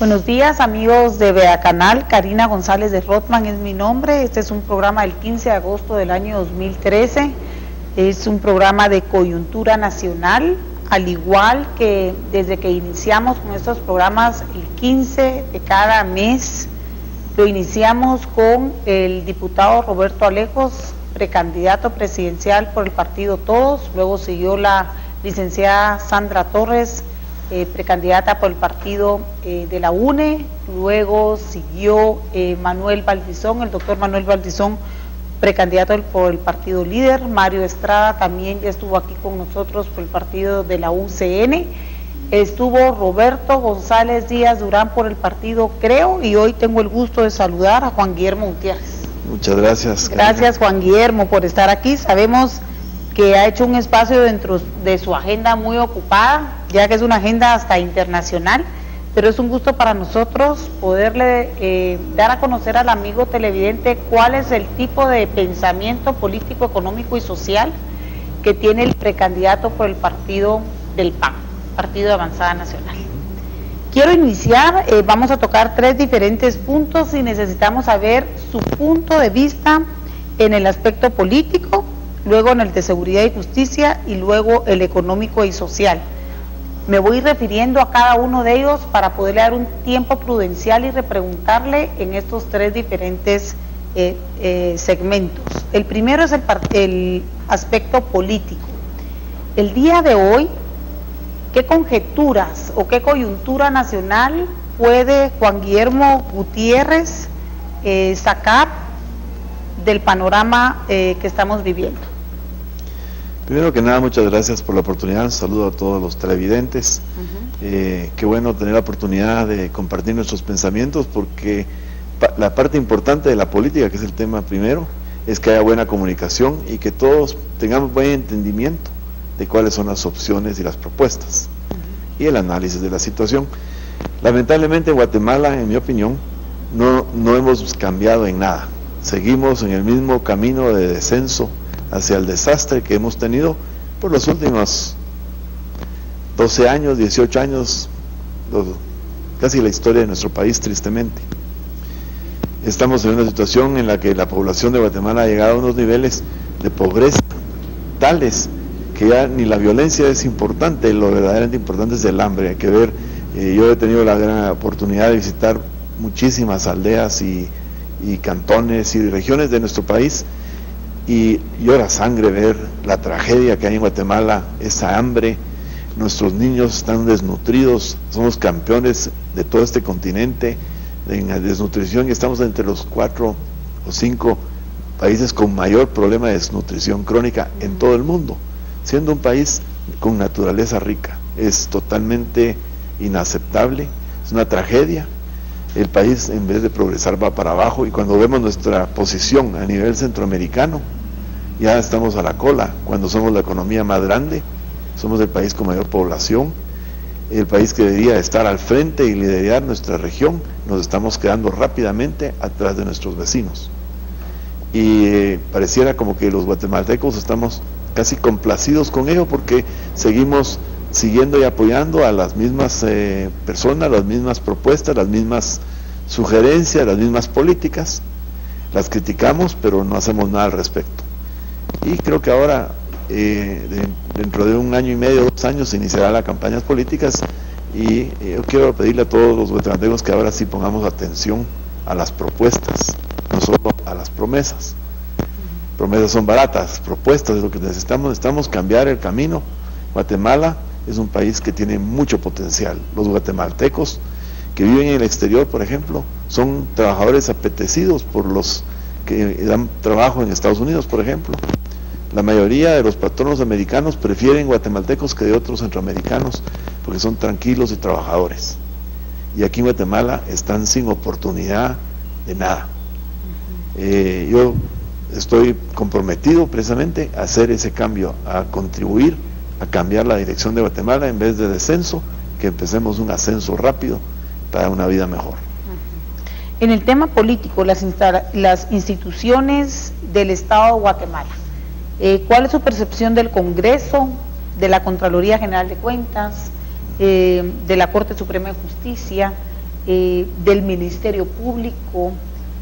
Buenos días, amigos de Vea Canal. Karina González de Rothman es mi nombre. Este es un programa del 15 de agosto del año 2013. Es un programa de coyuntura nacional, al igual que desde que iniciamos con estos programas el 15 de cada mes. Lo iniciamos con el diputado Roberto Alejos, precandidato presidencial por el partido Todos. Luego siguió la licenciada Sandra Torres, precandidata por el partido de la UNE. Luego siguió Manuel Valdizón, el doctor Manuel Valdizón, precandidato por el partido Líder. Mario Estrada también ya estuvo aquí con nosotros por el partido de la UCN. Estuvo Roberto González Díaz Durán por el partido Creo, y hoy tengo el gusto de saludar a Juan Guillermo Gutiérrez. Muchas gracias. Gracias, Juan Guillermo, por estar aquí. Sabemos que ha hecho un espacio dentro de su agenda muy ocupada, ya que es una agenda hasta internacional, pero es un gusto para nosotros poderle dar a conocer al amigo televidente cuál es el tipo de pensamiento político, económico y social que tiene el precandidato por el partido del PAN, Partido de Avanzada Nacional. Quiero iniciar, vamos a tocar 3 diferentes puntos y necesitamos saber su punto de vista en el aspecto político, luego en el de seguridad y justicia y luego el económico y social. Me voy refiriendo a cada uno de ellos para poderle dar un tiempo prudencial y repreguntarle en estos 3 diferentes segmentos. El primero es el aspecto político. El día de hoy, ¿qué conjeturas o qué coyuntura nacional puede Juan Guillermo Gutiérrez sacar del panorama que estamos viviendo? Primero que nada, muchas gracias por la oportunidad. Un saludo a todos los televidentes. Qué bueno tener la oportunidad de compartir nuestros pensamientos, porque la parte importante de la política, que es el tema primero, es que haya buena comunicación y que todos tengamos buen entendimiento de cuáles son las opciones y las propuestas y el análisis de la situación. Lamentablemente en Guatemala, en mi opinión, no hemos cambiado en nada. Seguimos en el mismo camino de descenso hacia el desastre que hemos tenido por los últimos 12 años, 18 años, casi la historia de nuestro país, tristemente. Estamos en una situación en la que la población de Guatemala ha llegado a unos niveles de pobreza tales que ya ni la violencia es importante, lo verdaderamente importante es el hambre. Hay que ver, yo he tenido la gran oportunidad de visitar muchísimas aldeas y cantones y regiones de nuestro país, y llora sangre ver la tragedia que hay en Guatemala, esa hambre. Nuestros niños están desnutridos, somos campeones de todo este continente en desnutrición, y estamos entre los 4 o 5 países con mayor problema de desnutrición crónica en todo el mundo, siendo un país con naturaleza rica. Es totalmente inaceptable, es una tragedia. El país, en vez de progresar, va para abajo, y cuando vemos nuestra posición a nivel centroamericano, ya estamos a la cola, cuando somos la economía más grande, somos el país con mayor población, el país que debería estar al frente y liderar nuestra región. Nos estamos quedando rápidamente atrás de nuestros vecinos, y pareciera como que los guatemaltecos estamos casi complacidos con ello, porque seguimos siguiendo y apoyando a las mismas personas, las mismas propuestas, las mismas sugerencias, las mismas políticas. Las criticamos, pero no hacemos nada al respecto. Y creo que ahora, dentro de 1 año y medio, 2 años, se iniciarán las campañas políticas, y yo quiero pedirle a todos los guatemaltecos que ahora sí pongamos atención a las propuestas, no solo a las promesas. Promesas son baratas, propuestas es lo que necesitamos cambiar el camino. Guatemala es un país que tiene mucho potencial. Los guatemaltecos que viven en el exterior, por ejemplo, son trabajadores apetecidos por los que dan trabajo en Estados Unidos, por ejemplo. La mayoría de los patronos americanos prefieren guatemaltecos que de otros centroamericanos, porque son tranquilos y trabajadores. Y aquí en Guatemala están sin oportunidad de nada. Yo estoy comprometido precisamente a hacer ese cambio, a contribuir a cambiar la dirección de Guatemala. En vez de descenso, que empecemos un ascenso rápido para una vida mejor. En el tema político, las instituciones del Estado de Guatemala, ¿cuál es su percepción del Congreso, de la Contraloría General de Cuentas, de la Corte Suprema de Justicia, del Ministerio Público,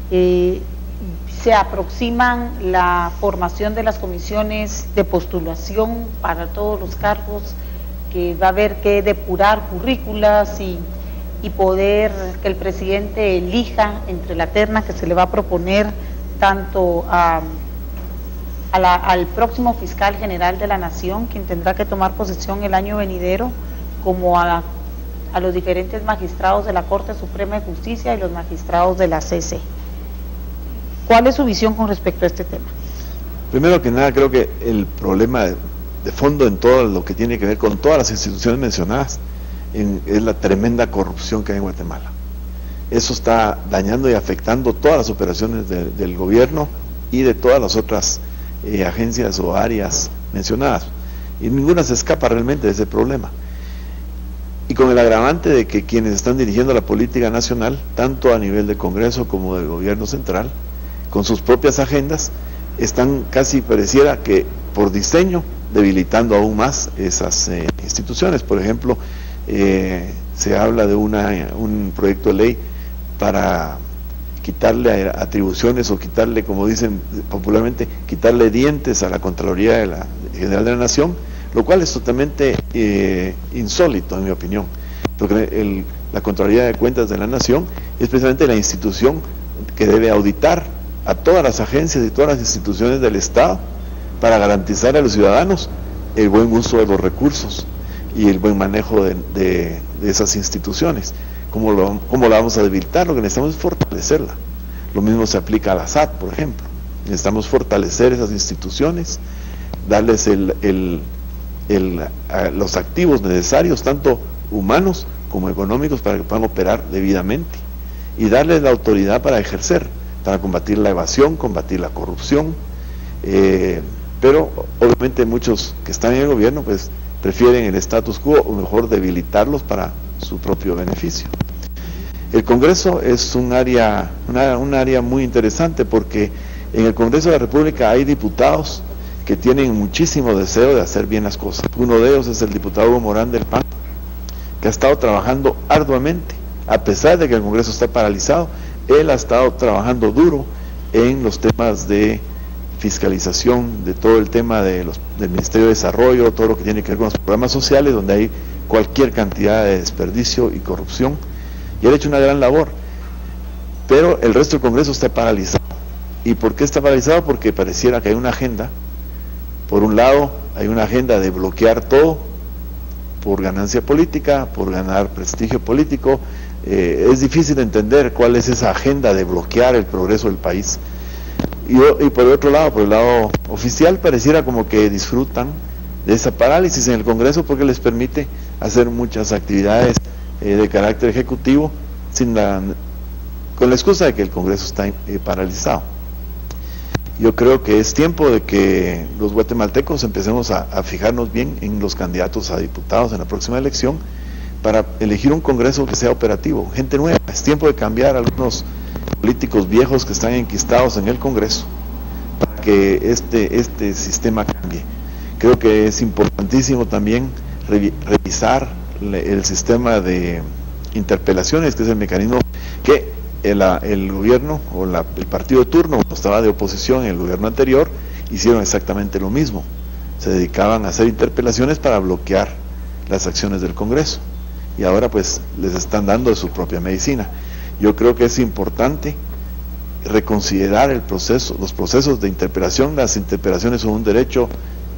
se aproximan la formación de las comisiones de postulación para todos los cargos, que va a haber que depurar currículas y poder que el presidente elija entre la terna que se le va a proponer tanto al próximo fiscal general de la Nación, quien tendrá que tomar posesión el año venidero, como a los diferentes magistrados de la Corte Suprema de Justicia y los magistrados de la CC. ¿Cuál es su visión con respecto a este tema? Primero que nada, creo que el problema de fondo en todo lo que tiene que ver con todas las instituciones mencionadas es la tremenda corrupción que hay en Guatemala. Eso está dañando y afectando todas las operaciones del gobierno y de todas las otras agencias o áreas mencionadas, y ninguna se escapa realmente de ese problema. Y con el agravante de que quienes están dirigiendo la política nacional, tanto a nivel de Congreso como del gobierno central, con sus propias agendas, están casi pareciera que por diseño debilitando aún más esas instituciones. Por ejemplo, se habla de un proyecto de ley para quitarle atribuciones o quitarle, como dicen popularmente, quitarle dientes a la Contraloría General de la Nación, lo cual es totalmente insólito en mi opinión, porque la Contraloría de Cuentas de la Nación es precisamente la institución que debe auditar a todas las agencias y todas las instituciones del Estado para garantizar a los ciudadanos el buen uso de los recursos y el buen manejo de esas instituciones. ¿Cómo la vamos a debilitar? Lo que necesitamos es fortalecerla. Lo mismo se aplica a la SAT, por ejemplo. Necesitamos fortalecer esas instituciones, darles los activos necesarios, tanto humanos como económicos, para que puedan operar debidamente, y darles la autoridad para ejercer, para combatir la evasión, combatir la corrupción. Pero obviamente muchos que están en el gobierno pues prefieren el status quo, o mejor debilitarlos para su propio beneficio. El Congreso es un área muy interesante, porque en el Congreso de la República hay diputados que tienen muchísimo deseo de hacer bien las cosas. Uno de ellos es el diputado Hugo Morán del PAN, que ha estado trabajando arduamente, a pesar de que el Congreso está paralizado. Él ha estado trabajando duro en los temas de fiscalización, de todo el tema del Ministerio de Desarrollo, todo lo que tiene que ver con los programas sociales, donde hay cualquier cantidad de desperdicio y corrupción, y él ha hecho una gran labor, pero el resto del Congreso está paralizado. ¿Y por qué está paralizado? Porque pareciera que hay una agenda. Por un lado, hay una agenda de bloquear todo por ganancia política, por ganar prestigio político. Es difícil entender cuál es esa agenda de bloquear el progreso del país. Y por el otro lado, por el lado oficial, pareciera como que disfrutan de esa parálisis en el Congreso, porque les permite hacer muchas actividades de carácter ejecutivo con la excusa de que el Congreso está paralizado. Yo creo que es tiempo de que los guatemaltecos empecemos a fijarnos bien en los candidatos a diputados en la próxima elección, para elegir un Congreso que sea operativo, gente nueva. Es tiempo de cambiar a algunos políticos viejos que están enquistados en el Congreso, para que este sistema cambie. Creo que es importantísimo también revisar el sistema de interpelaciones, que es el mecanismo que el gobierno o el partido de turno, cuando estaba de oposición en el gobierno anterior, hicieron exactamente lo mismo. Se dedicaban a hacer interpelaciones para bloquear las acciones del Congreso, y ahora pues les están dando de su propia medicina. Yo creo que es importante reconsiderar los procesos de interpelación. Las interpelaciones son un derecho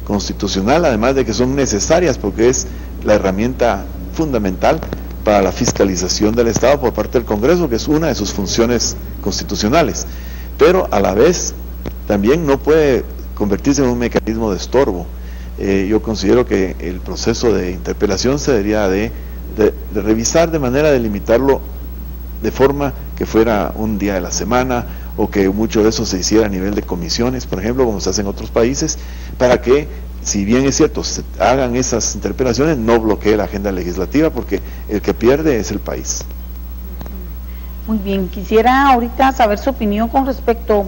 constitucional, además de que son necesarias, porque es la herramienta fundamental para la fiscalización del Estado por parte del Congreso, que es una de sus funciones constitucionales, pero a la vez también no puede convertirse en un mecanismo de estorbo. Yo considero que el proceso de interpelación se debería de revisar de manera de limitarlo, de forma que fuera un día de la semana, o que mucho de eso se hiciera a nivel de comisiones, por ejemplo, como se hace en otros países, para que, si bien es cierto, se hagan esas interpelaciones, no bloquee la agenda legislativa, porque el que pierde es el país. Muy bien, quisiera ahorita saber su opinión con respecto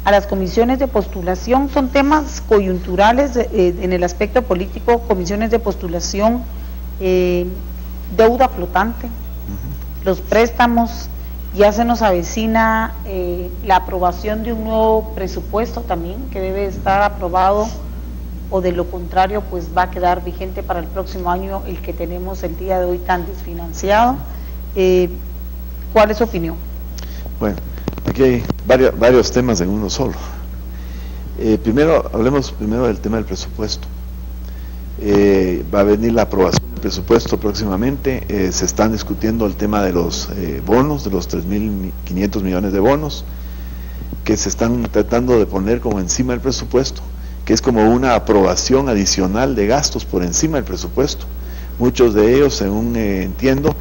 a las comisiones de postulación. Son temas coyunturales en el aspecto político, comisiones de postulación, deuda flotante. los préstamos, ya se nos avecina la aprobación de un nuevo presupuesto también, que debe estar aprobado, o de lo contrario pues va a quedar vigente para el próximo año el que tenemos el día de hoy tan desfinanciado. ¿Cuál es su opinión? Bueno, aquí hay varios temas en uno solo. Hablemos primero del tema del presupuesto. Va a venir la aprobación del presupuesto próximamente. Se están discutiendo el tema de los bonos, de los 3.500 millones de bonos, que se están tratando de poner como encima del presupuesto, que es como una aprobación adicional de gastos por encima del presupuesto. Muchos de ellos, según entiendo,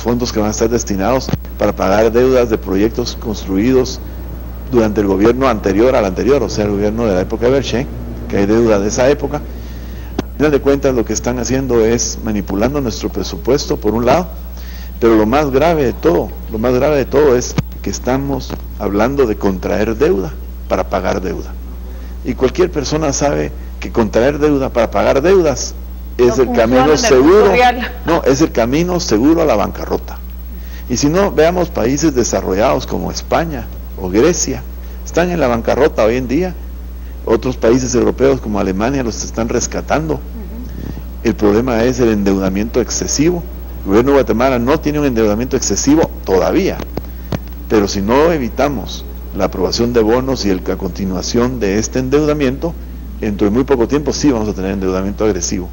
fondos que van a estar destinados para pagar deudas de proyectos construidos durante el gobierno anterior al anterior, o sea, el gobierno de la época de Berché, que hay deuda de esa época. Al final de cuentas, lo que están haciendo es manipulando nuestro presupuesto, por un lado, pero lo más grave de todo es que estamos hablando de contraer deuda para pagar deuda. Y cualquier persona sabe que contraer deuda para pagar deudas es el camino seguro, es el camino seguro a la bancarrota. Y si no, veamos países desarrollados como España o Grecia, están en la bancarrota hoy en día. Otros países europeos como Alemania los están rescatando. El problema es el endeudamiento excesivo. El gobierno de Guatemala no tiene un endeudamiento excesivo todavía, pero si no evitamos la aprobación de bonos y la continuación de este endeudamiento, dentro de muy poco tiempo sí vamos a tener endeudamiento excesivo.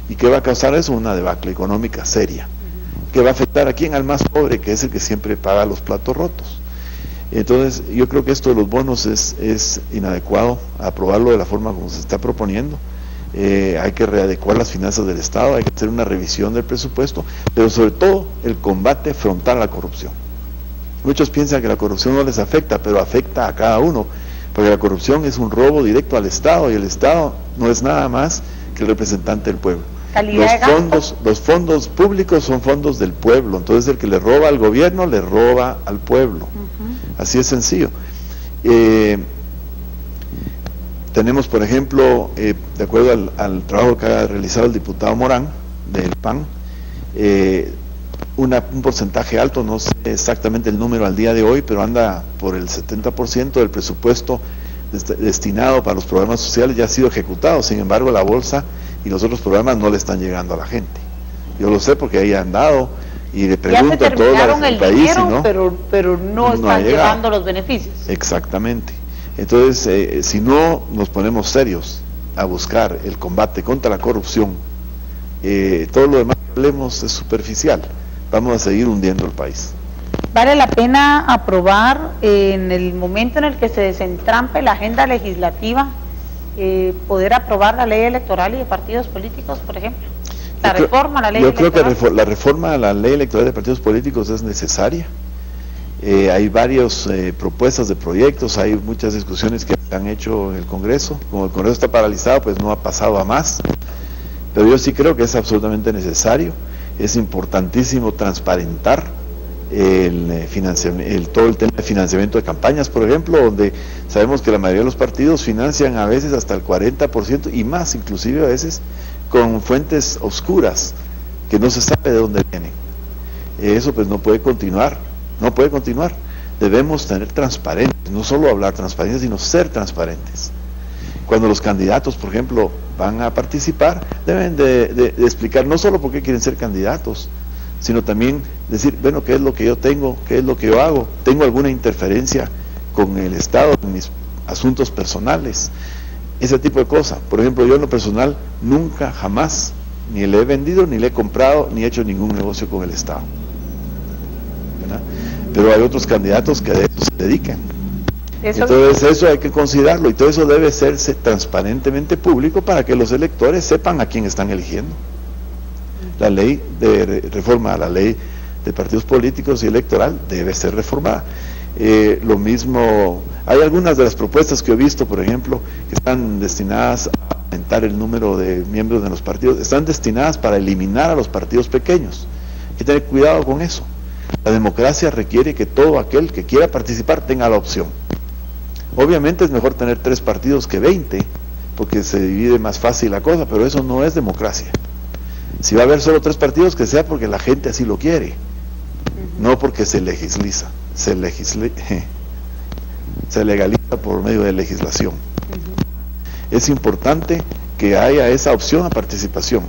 ¿Y qué va a causar eso? Una debacle económica seria, que va a afectar a quién, al más pobre, que es el que siempre paga los platos rotos. Entonces yo creo que esto de los bonos es inadecuado aprobarlo de la forma como se está proponiendo. Hay que readecuar las finanzas del Estado, hay que hacer una revisión del presupuesto, pero sobre todo el combate frontal a la corrupción. Muchos piensan que la corrupción no les afecta, pero afecta a cada uno, porque la corrupción es un robo directo al Estado, y el Estado no es nada más que el representante del pueblo. Los fondos públicos son fondos del pueblo, entonces el que le roba al gobierno le roba al pueblo. Así es sencillo. Tenemos, por ejemplo, de acuerdo al trabajo que ha realizado el diputado Morán del PAN, un porcentaje alto, no sé exactamente el número al día de hoy, pero anda por el 70% del presupuesto destinado para los programas sociales ya ha sido ejecutado. Sin embargo, la bolsa y los otros programas no le están llegando a la gente. Yo lo sé porque ahí han dado y le pregunto a todos el país, dinero, ¿no? pero no están llegando los beneficios. Exactamente. Entonces, si no nos ponemos serios a buscar el combate contra la corrupción, todo lo demás que hablemos es superficial. Vamos a seguir hundiendo el país. ¿Vale la pena aprobar en el momento en el que se desentrampe la agenda legislativa, poder aprobar la ley electoral y de partidos políticos, por ejemplo? Reforma a la ley electoral. Yo creo que la reforma a la ley electoral de partidos políticos es necesaria. Hay varias propuestas de proyectos, hay muchas discusiones que se han hecho en el Congreso. Como el Congreso está paralizado, pues no ha pasado a más. Pero yo sí creo que es absolutamente necesario. Es importantísimo transparentar todo el tema de financiamiento de campañas, por ejemplo, donde sabemos que la mayoría de los partidos financian a veces hasta el 40% y más, inclusive a veces con fuentes oscuras que no se sabe de dónde vienen. Eso pues no puede continuar. Debemos tener transparencia, no solo hablar transparencia, sino ser transparentes. Cuando los candidatos, por ejemplo, van a participar, deben de explicar no solo por qué quieren ser candidatos, sino también decir, bueno, qué es lo que yo tengo, qué es lo que yo hago, tengo alguna interferencia con el Estado, en mis asuntos personales, ese tipo de cosas. Por ejemplo, yo en lo personal nunca, jamás, ni le he vendido, ni le he comprado, ni he hecho ningún negocio con el Estado, ¿verdad? Pero hay otros candidatos que a eso se dedican. Entonces eso hay que considerarlo, y todo eso debe hacerse transparentemente público para que los electores sepan a quién están eligiendo. La ley de reforma a la ley de partidos políticos y electoral debe ser reformada. Lo mismo, hay algunas de las propuestas que he visto, por ejemplo, que están destinadas a aumentar el número de miembros de los partidos, están destinadas para eliminar a los partidos pequeños. Hay que tener cuidado con eso. La democracia requiere que todo aquel que quiera participar tenga la opción. Obviamente es mejor tener 3 partidos que 20, porque se divide más fácil la cosa, pero eso no es democracia. Si va a haber solo 3 partidos, que sea porque la gente así lo quiere, no porque se legaliza por medio de legislación. Es importante que haya esa opción a participación,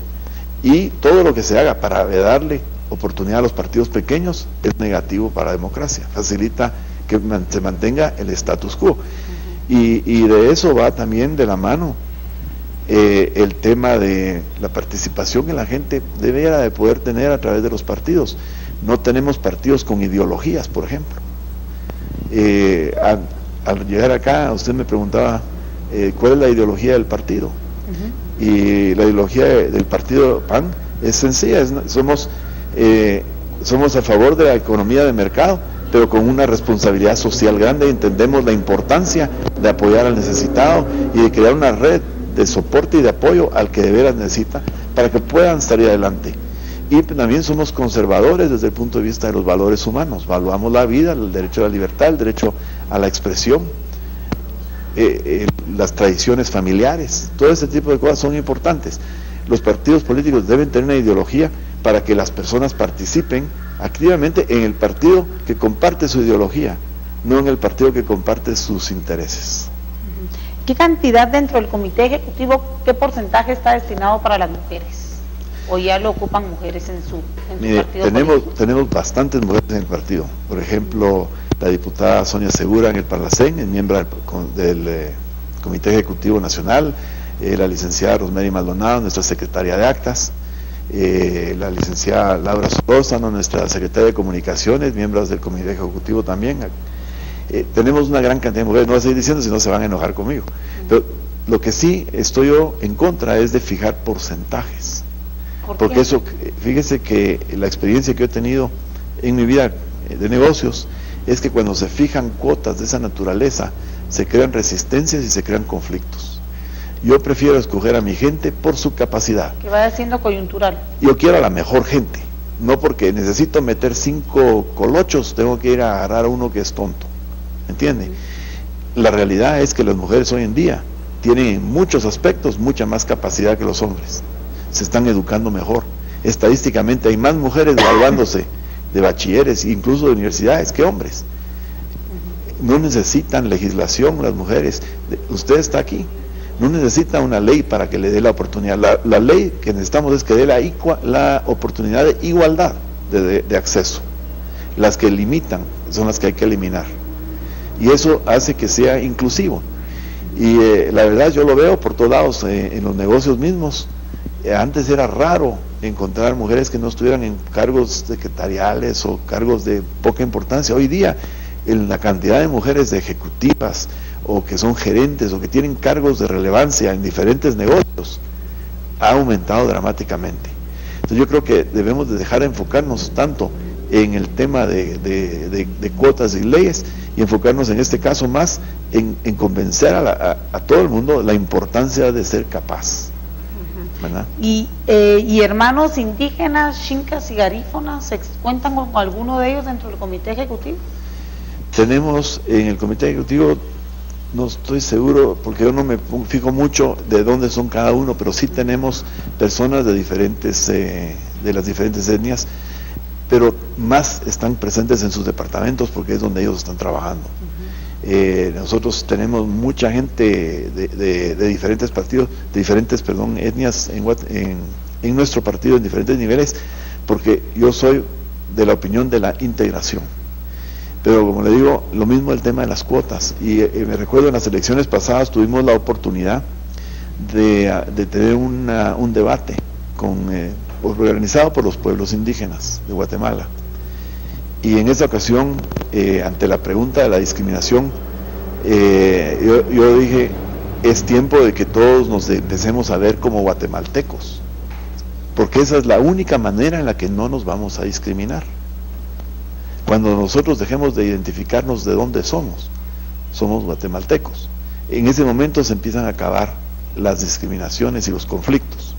y todo lo que se haga para darle oportunidad a los partidos pequeños es negativo para la democracia, facilita que se mantenga el status quo. Y de eso va también de la mano el tema de la participación que la gente debiera de poder tener a través de los partidos. No tenemos partidos con ideologías, por ejemplo. Al llegar acá, usted me preguntaba cuál es la ideología del partido. Y la ideología del partido PAN es sencilla, somos a favor de la economía de mercado, pero con una responsabilidad social grande. Entendemos la importancia de apoyar al necesitado y de crear una red de soporte y de apoyo al que de veras necesita para que puedan salir adelante. Y también somos conservadores desde el punto de vista de los valores humanos, valuamos la vida, el derecho a la libertad, el derecho a la expresión, las tradiciones familiares, todo ese tipo de cosas son importantes. Los partidos políticos deben tener una ideología para que las personas participen activamente en el partido que comparte su ideología, no en el partido que comparte sus intereses. ¿Qué cantidad dentro del comité ejecutivo, qué porcentaje está destinado para las mujeres? ¿O ya lo ocupan mujeres en su partido? Tenemos bastantes mujeres en el partido. Por ejemplo, la diputada Sonia Segura en el Parlacén, es miembro del Comité Ejecutivo Nacional, la licenciada Rosemary Maldonado, nuestra secretaria de actas, la licenciada Laura Solórzano, nuestra secretaria de comunicaciones, miembros del Comité Ejecutivo también. Tenemos una gran cantidad de mujeres, no voy a seguir diciendo si no se van a enojar conmigo, pero lo que sí estoy yo en contra es de fijar porcentajes. Porque eso, fíjese que la experiencia que yo he tenido en mi vida de negocios es que cuando se fijan cuotas de esa naturaleza se crean resistencias y se crean conflictos. Yo prefiero escoger a mi gente por su capacidad. Que vaya siendo coyuntural. Yo quiero a la mejor gente, no porque necesito meter 5 colochos, tengo que ir a agarrar a uno que es tonto, ¿entiende? La realidad es que las mujeres hoy en día tienen en muchos aspectos mucha más capacidad que los hombres, se están educando mejor, estadísticamente hay más mujeres graduándose de bachilleres, incluso de universidades, que hombres. No necesitan legislación las mujeres, usted está aquí, no necesita una ley para que le dé la oportunidad, la ley que necesitamos es que dé la oportunidad de igualdad de acceso. Las que limitan son las que hay que eliminar, y eso hace que sea inclusivo. Y la verdad yo lo veo por todos lados, en los negocios mismos. Antes era raro encontrar mujeres que no estuvieran en cargos secretariales o cargos de poca importancia. Hoy día la cantidad de mujeres de ejecutivas o que son gerentes o que tienen cargos de relevancia en diferentes negocios ha aumentado dramáticamente. Entonces yo creo que debemos de dejar de enfocarnos tanto en el tema de cuotas y leyes y enfocarnos en este caso más en convencer a todo el mundo la importancia de ser capaz. Y hermanos indígenas, chincas y garífonas, ¿cuentan con alguno de ellos dentro del comité ejecutivo? Tenemos en el comité ejecutivo, no estoy seguro porque yo no me fijo mucho de dónde son cada uno, pero sí tenemos personas de las diferentes etnias, pero más están presentes en sus departamentos porque es donde ellos están trabajando. Nosotros tenemos mucha gente de diferentes partidos, de diferentes etnias en nuestro partido en diferentes niveles, porque yo soy de la opinión de la integración. Pero como le digo, lo mismo el tema de las cuotas, y me recuerdo en las elecciones pasadas tuvimos la oportunidad de tener un debate organizado por los pueblos indígenas de Guatemala. Y en esa ocasión, ante la pregunta de la discriminación, yo dije, es tiempo de que todos nos empecemos a ver como guatemaltecos, porque esa es la única manera en la que no nos vamos a discriminar. Cuando nosotros dejemos de identificarnos de dónde somos guatemaltecos. En ese momento se empiezan a acabar las discriminaciones y los conflictos.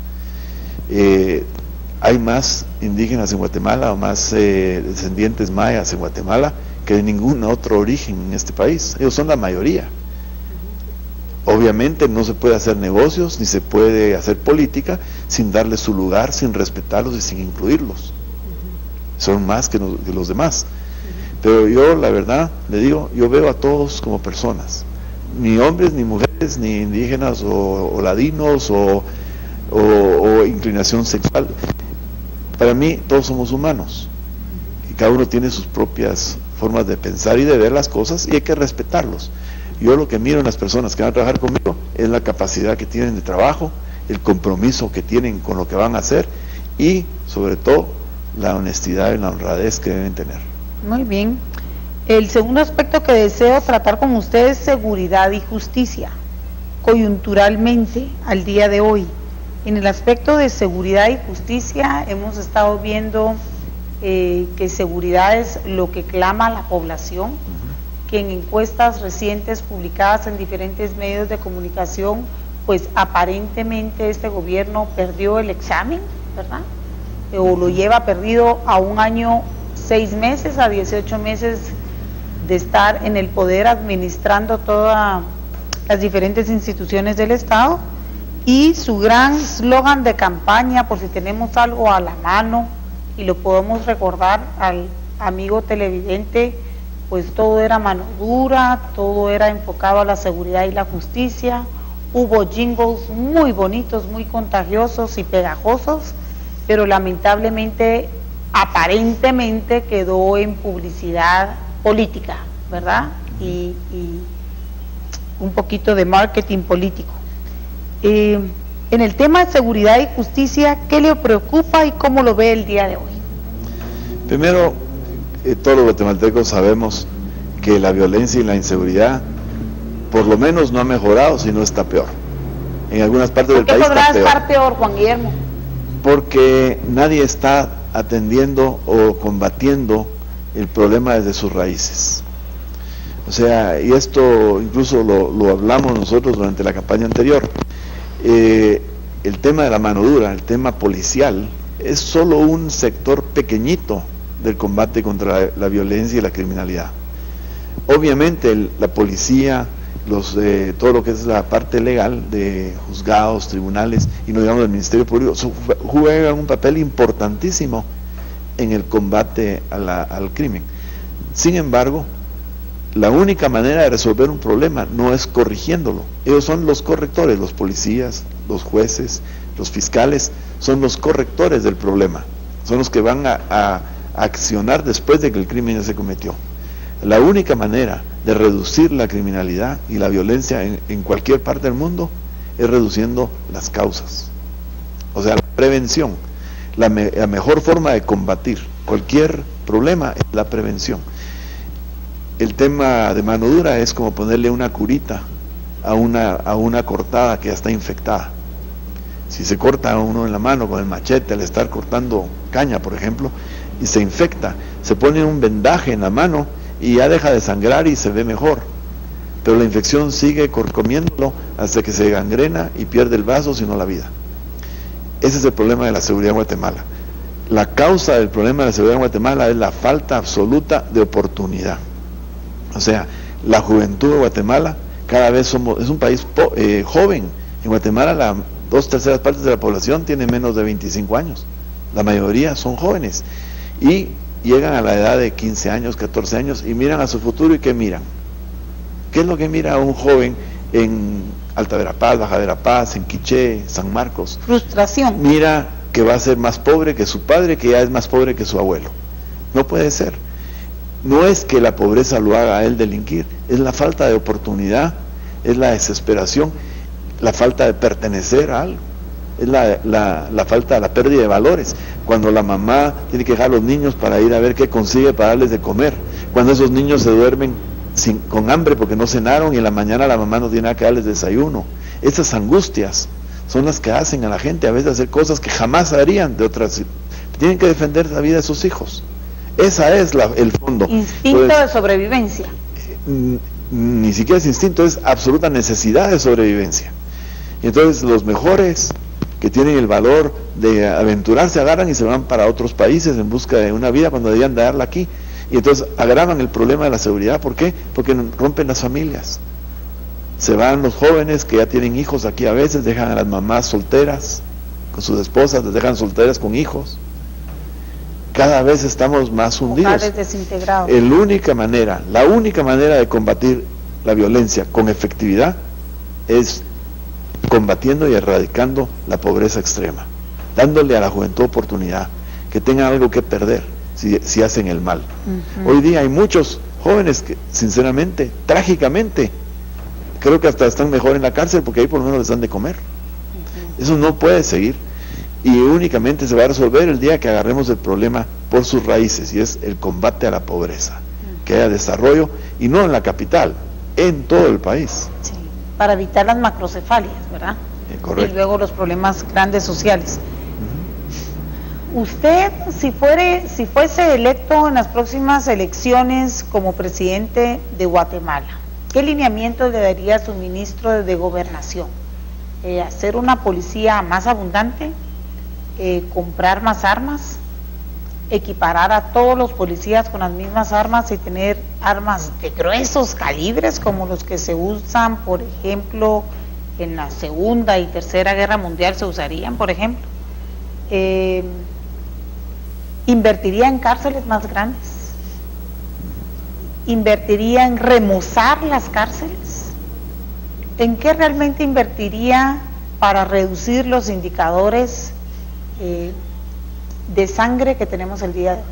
Hay más indígenas en Guatemala, o más descendientes mayas en Guatemala, que de ningún otro origen en este país. Ellos son la mayoría. Obviamente no se puede hacer negocios, ni se puede hacer política sin darles su lugar, sin respetarlos y sin incluirlos. Son más que los demás. Pero yo, la verdad, le digo, yo veo a todos como personas. Ni hombres, ni mujeres, ni indígenas, o ladinos, o inclinación sexual. Para mí, todos somos humanos. Y cada uno tiene sus propias formas de pensar y de ver las cosas, y hay que respetarlos. Yo lo que miro en las personas que van a trabajar conmigo es la capacidad que tienen de trabajo, el compromiso que tienen con lo que van a hacer, y sobre todo la honestidad y la honradez que deben tener. Muy bien. El segundo aspecto que deseo tratar con ustedes es seguridad y justicia. Coyunturalmente, al día de hoy, en el aspecto de seguridad y justicia, hemos estado viendo que seguridad es lo que clama la población, que en encuestas recientes publicadas en diferentes medios de comunicación, pues aparentemente este gobierno perdió el examen, ¿verdad? O lo lleva perdido a 1 año, 6 meses, a 18 meses de estar en el poder administrando todas las diferentes instituciones del Estado, y su gran eslogan de campaña, por si tenemos algo a la mano y lo podemos recordar al amigo televidente, pues todo era mano dura, todo era enfocado a la seguridad y la justicia. Hubo jingles muy bonitos, muy contagiosos y pegajosos, pero lamentablemente, aparentemente quedó en publicidad política, ¿verdad? Y un poquito de marketing político. En el tema de seguridad y justicia, ¿qué le preocupa y cómo lo ve el día de hoy? Primero, todos los guatemaltecos sabemos que la violencia y la inseguridad por lo menos no ha mejorado, sino está peor. En algunas partes del país está peor. ¿Por qué podrá estar peor, Juan Guillermo? Porque nadie está atendiendo o combatiendo el problema desde sus raíces. O sea, y esto incluso lo hablamos nosotros durante la campaña anterior. El tema de la mano dura, el tema policial, es solo un sector pequeñito del combate contra la violencia y la criminalidad. Obviamente la policía, todo lo que es la parte legal de juzgados, tribunales, y no digamos del Ministerio Público, juegan un papel importantísimo en el combate al crimen. Sin embargo, la única manera de resolver un problema no es corrigiéndolo. Ellos son los correctores, los policías, los jueces, los fiscales, son los correctores del problema. Son los que van a accionar después de que el crimen ya se cometió. La única manera de reducir la criminalidad y la violencia en cualquier parte del mundo es reduciendo las causas. O sea, la prevención. La mejor forma de combatir cualquier problema es la prevención. El tema de mano dura es como ponerle una curita a una cortada que ya está infectada. Si se corta a uno en la mano con el machete al estar cortando caña, por ejemplo, y se infecta, se pone un vendaje en la mano y ya deja de sangrar y se ve mejor. Pero la infección sigue comiéndolo hasta que se gangrena y pierde el vaso, sino la vida. Ese es el problema de la seguridad en Guatemala. La causa del problema de la seguridad en Guatemala es la falta absoluta de oportunidad. O sea, la juventud de Guatemala cada vez es un país joven. En Guatemala 2/3 partes de la población tiene menos de 25 años. La mayoría son jóvenes y llegan a la edad de 15 años, 14 años y miran a su futuro. ¿Y qué miran? ¿Qué es lo que mira un joven en Alta Verapaz, Baja Verapaz, en Quiché, San Marcos? Frustración. Mira que va a ser más pobre que su padre, que ya es más pobre que su abuelo. No puede ser. No es que la pobreza lo haga a él delinquir, es la falta de oportunidad, es la desesperación, la falta de pertenecer a algo, es la falta, la pérdida de valores. Cuando la mamá tiene que dejar a los niños para ir a ver qué consigue para darles de comer, cuando esos niños se duermen con hambre porque no cenaron y en la mañana la mamá no tiene nada que darles desayuno. Esas angustias son las que hacen a la gente a veces hacer cosas que jamás harían de otras. Tienen que defender la vida de sus hijos. Esa es el fondo. Instinto de sobrevivencia. Ni siquiera es instinto, es absoluta necesidad de sobrevivencia. Y entonces los mejores que tienen el valor de aventurarse agarran y se van para otros países en busca de una vida cuando debían de darla aquí. Y entonces agravan el problema de la seguridad. ¿Por qué? Porque rompen las familias. Se van los jóvenes que ya tienen hijos aquí, a veces dejan a las mamás solteras con sus esposas, les dejan solteras con hijos. Cada vez estamos más hundidos. Hogares desintegrados. La única manera de combatir la violencia con efectividad es combatiendo y erradicando la pobreza extrema, dándole a la juventud oportunidad, que tengan algo que perder si hacen el mal. Hoy día hay muchos jóvenes que, sinceramente, trágicamente, creo que hasta están mejor en la cárcel porque ahí por lo menos les dan de comer. Eso no puede seguir, y únicamente se va a resolver el día que agarremos el problema por sus raíces, y es el combate a la pobreza, que haya desarrollo, y no en la capital, en todo el país. Sí, para evitar las macrocefalias, ¿verdad? Correcto. Y luego los problemas grandes sociales. Usted, si fuese electo en las próximas elecciones como presidente de Guatemala, ¿qué lineamientos le daría a su ministro de Gobernación? ¿Hacer una policía más abundante? ¿Comprar más armas? ¿Equiparar a todos los policías con las mismas armas y tener armas de gruesos calibres como los que se usan, por ejemplo, en la Segunda y Tercera Guerra Mundial se usarían, por ejemplo? ¿Invertiría en cárceles más grandes? ¿Invertiría en remozar las cárceles? ¿En qué realmente invertiría para reducir los indicadores de sangre que tenemos el día de hoy?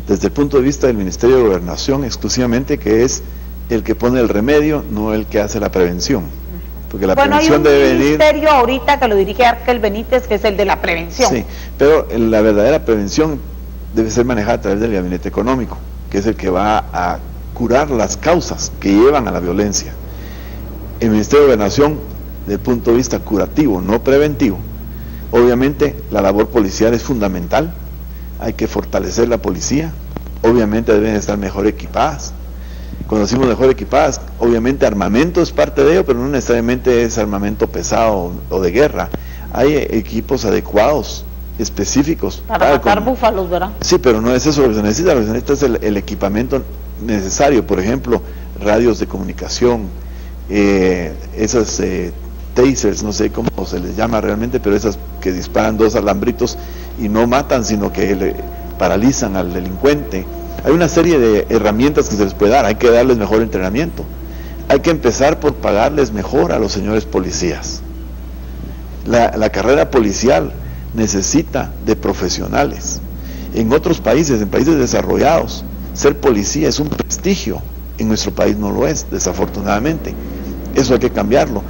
Desde el punto de vista del Ministerio de Gobernación, exclusivamente, que es el que pone el remedio, no el que hace la prevención. Porque la prevención debe venir... Hay un ministerio ahorita que lo dirige Arkel Benítez, que es el de la prevención. Sí, pero la verdadera prevención debe ser manejada a través del gabinete económico, que es el que va a curar las causas que llevan a la violencia. El Ministerio de Gobernación, desde el punto de vista curativo, no preventivo, obviamente la labor policial es fundamental, hay que fortalecer la policía, obviamente deben estar mejor equipadas. Cuando decimos mejor equipadas, obviamente armamento es parte de ello, pero no necesariamente es armamento pesado o de guerra. Hay equipos adecuados, específicos. Para matar búfalos, ¿verdad? Sí, pero no es eso lo que se necesita. Lo que se necesita es el equipamiento necesario, por ejemplo, radios de comunicación, esas tasers, no sé cómo se les llama realmente, pero esas que disparan 2 alambritos y no matan, sino que le paralizan al delincuente. Hay una serie de herramientas que se les puede dar, hay que darles mejor entrenamiento. Hay que empezar por pagarles mejor a los señores policías. La carrera policial necesita de profesionales. En otros países, en países desarrollados, ser policía es un prestigio. En nuestro país no lo es, desafortunadamente. Eso hay que cambiarlo.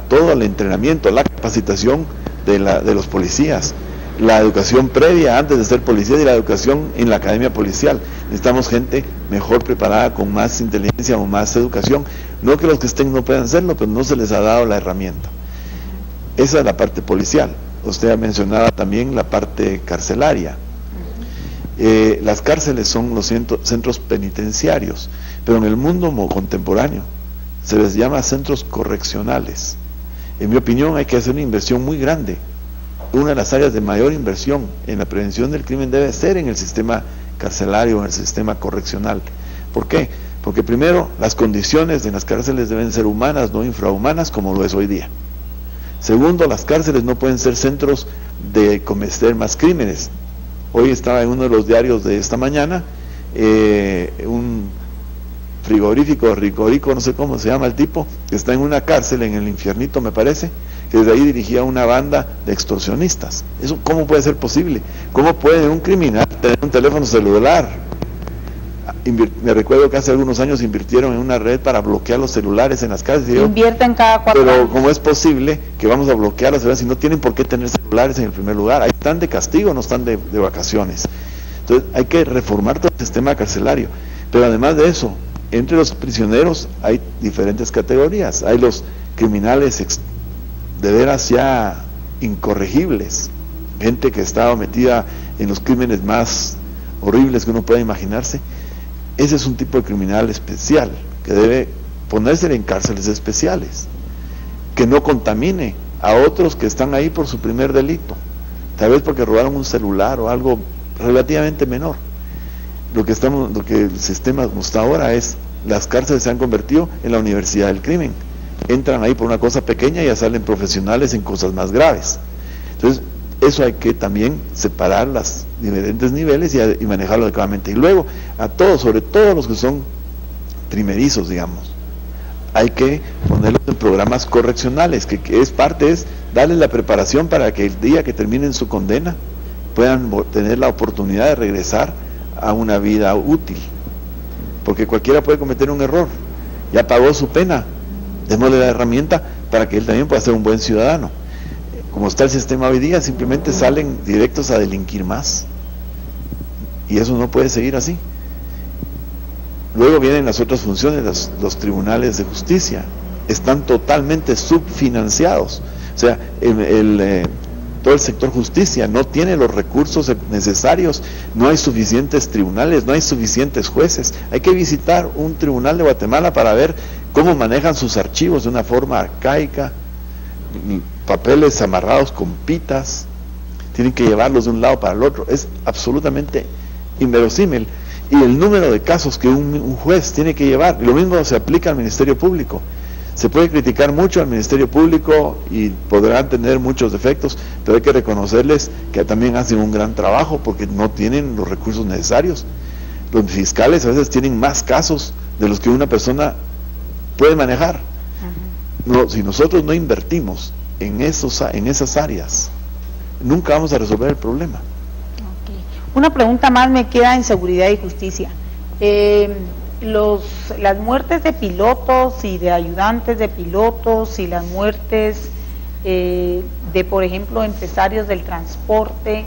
Todo el entrenamiento, la capacitación de los policías, la educación previa antes de ser policía y la educación en la academia policial. Necesitamos gente mejor preparada, con más inteligencia o más educación. No que los que estén no puedan hacerlo, pero no se les ha dado la herramienta. Esa es la parte policial. Usted ha mencionado también la parte carcelaria. Las cárceles son los centros penitenciarios, pero en el mundo contemporáneo se les llama centros correccionales. En mi opinión hay que hacer una inversión muy grande. Una de las áreas de mayor inversión en la prevención del crimen debe ser en el sistema carcelario, en el sistema correccional. ¿Por qué? Porque primero, las condiciones en las cárceles deben ser humanas, no infrahumanas, como lo es hoy día. Segundo, las cárceles no pueden ser centros de cometer más crímenes. Hoy estaba en uno de los diarios de esta mañana, un rigorico, no sé cómo se llama el tipo, que está en una cárcel en el Infiernito, me parece, que desde ahí dirigía una banda de extorsionistas. ¿Eso cómo puede ser posible? ¿Cómo puede un criminal tener un teléfono celular? Me recuerdo que hace algunos años invirtieron en una red para bloquear los celulares en las cárceles. Invierten cada 4 años. Pero ¿cómo es posible que vamos a bloquear los celulares si no tienen por qué tener celulares en el primer lugar? Ahí están de castigo, no están de vacaciones. Entonces hay que reformar todo el sistema carcelario. Pero además de eso, entre los prisioneros hay diferentes categorías. Hay los criminales de veras ya incorregibles, gente que estaba metida en los crímenes más horribles que uno pueda imaginarse. Ese es un tipo de criminal especial que debe ponerse en cárceles especiales, que no contamine a otros que están ahí por su primer delito, tal vez porque robaron un celular o algo relativamente menor. Lo que el sistema como está ahora es, las cárceles se han convertido en la universidad del crimen. entran ahí por una cosa pequeña y ya salen profesionales en cosas más graves. Entonces, eso hay que también separar los diferentes niveles y manejarlo adecuadamente. Y luego, a todos, sobre todo los que son primerizos, digamos, hay que ponerlos en programas correccionales, que es darles la preparación para que el día que terminen su condena puedan tener la oportunidad de regresar a una vida útil, porque cualquiera puede cometer un error, ya pagó su pena, démosle la herramienta para que él también pueda ser un buen ciudadano. Como está el sistema hoy día, simplemente salen directos a delinquir más, y eso no puede seguir así. Luego vienen las otras funciones, los tribunales de justicia están totalmente subfinanciados, o sea, todo el sector justicia no tiene los recursos necesarios, no hay suficientes tribunales, no hay suficientes jueces. Hay que visitar un tribunal de Guatemala para ver cómo manejan sus archivos de una forma arcaica, papeles amarrados con pitas, tienen que llevarlos de un lado para el otro, es absolutamente inverosímil. Y el número de casos que un juez tiene que llevar, lo mismo se aplica al Ministerio Público. Se puede criticar mucho al Ministerio Público y podrán tener muchos defectos, pero hay que reconocerles que también hacen un gran trabajo porque no tienen los recursos necesarios. Los fiscales a veces tienen más casos de los que una persona puede manejar. No, si nosotros no invertimos en esas áreas, nunca vamos a resolver el problema. Okay. Una pregunta más me queda en seguridad y justicia. Las muertes de pilotos y de ayudantes de pilotos y las muertes de, por ejemplo, empresarios del transporte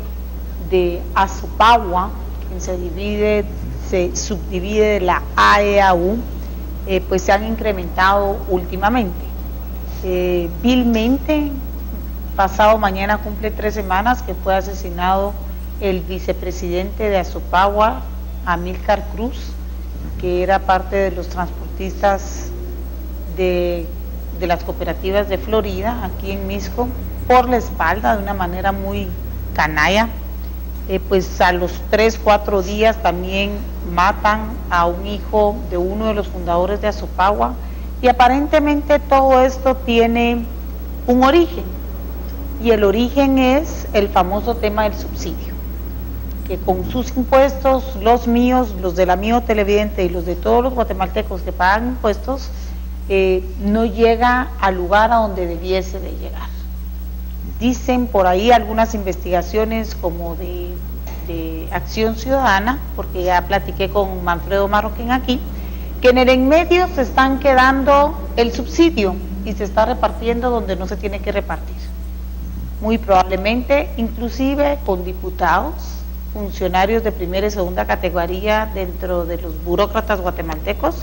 de Azopagua, que se subdivide de la AEAU, pues se han incrementado últimamente. Vilmente, pasado mañana cumple 3 semanas que fue asesinado el vicepresidente de Azopagua, Amílcar Cruz, que era parte de los transportistas de las cooperativas de Florida, aquí en Misco, por la espalda, de una manera muy canalla. Pues a los 3-4 días también matan a un hijo de uno de los fundadores de Azopagua, y aparentemente todo esto tiene un origen, y el origen es el famoso tema del subsidio, que con sus impuestos, los míos, los del amigo televidente y los de todos los guatemaltecos que pagan impuestos, no llega al lugar a donde debiese de llegar. Dicen por ahí algunas investigaciones como de Acción Ciudadana, porque ya platiqué con Manfredo Marroquín aquí, que en el en medio se están quedando el subsidio y se está repartiendo donde no se tiene que repartir. Muy probablemente, inclusive con diputados, funcionarios de primera y segunda categoría dentro de los burócratas guatemaltecos,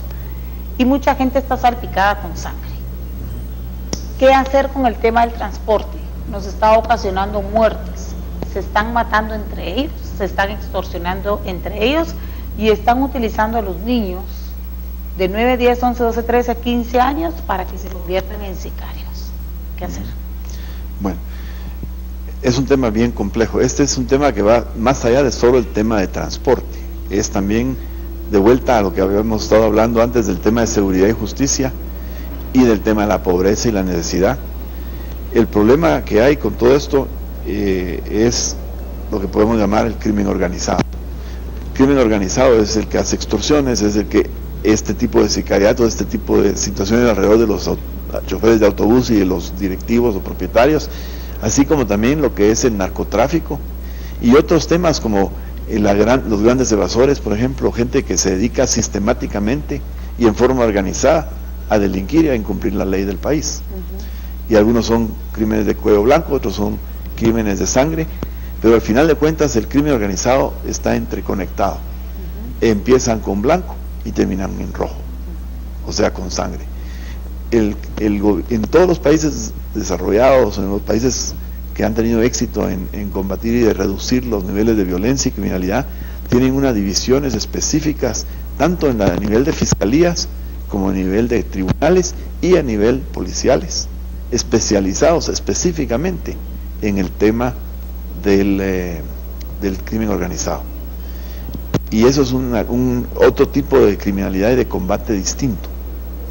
y mucha gente está salpicada con sangre. ¿Qué hacer con el tema del transporte? Nos está ocasionando muertes, se están matando entre ellos, se están extorsionando entre ellos y están utilizando a los niños de 9, 10, 11, 12, 13, 15 años para que se conviertan en sicarios. ¿Qué hacer? Bueno, es un tema bien complejo. Este es un tema que va más allá de solo el tema de transporte. Es también de vuelta a lo que habíamos estado hablando antes del tema de seguridad y justicia y del tema de la pobreza y la necesidad. El problema que hay con todo esto es lo que podemos llamar el crimen organizado. El crimen organizado es el que hace extorsiones, es el que este tipo de sicariato, este tipo de situaciones alrededor de los choferes de autobús y de los directivos o propietarios, así como también lo que es el narcotráfico y otros temas como los grandes evasores, por ejemplo, gente que se dedica sistemáticamente y en forma organizada a delinquir y a incumplir la ley del país. Y algunos son crímenes de cuello blanco, otros son crímenes de sangre, pero al final de cuentas el crimen organizado está entreconectado. Empiezan con blanco y terminan en rojo, o sea, con sangre. En todos los países desarrollados, en los países que han tenido éxito en combatir y de reducir los niveles de violencia y criminalidad, tienen unas divisiones específicas, tanto a nivel de fiscalías, como a nivel de tribunales y a nivel policiales, especializados específicamente en el tema del crimen organizado. Y eso es otro tipo de criminalidad y de combate distinto.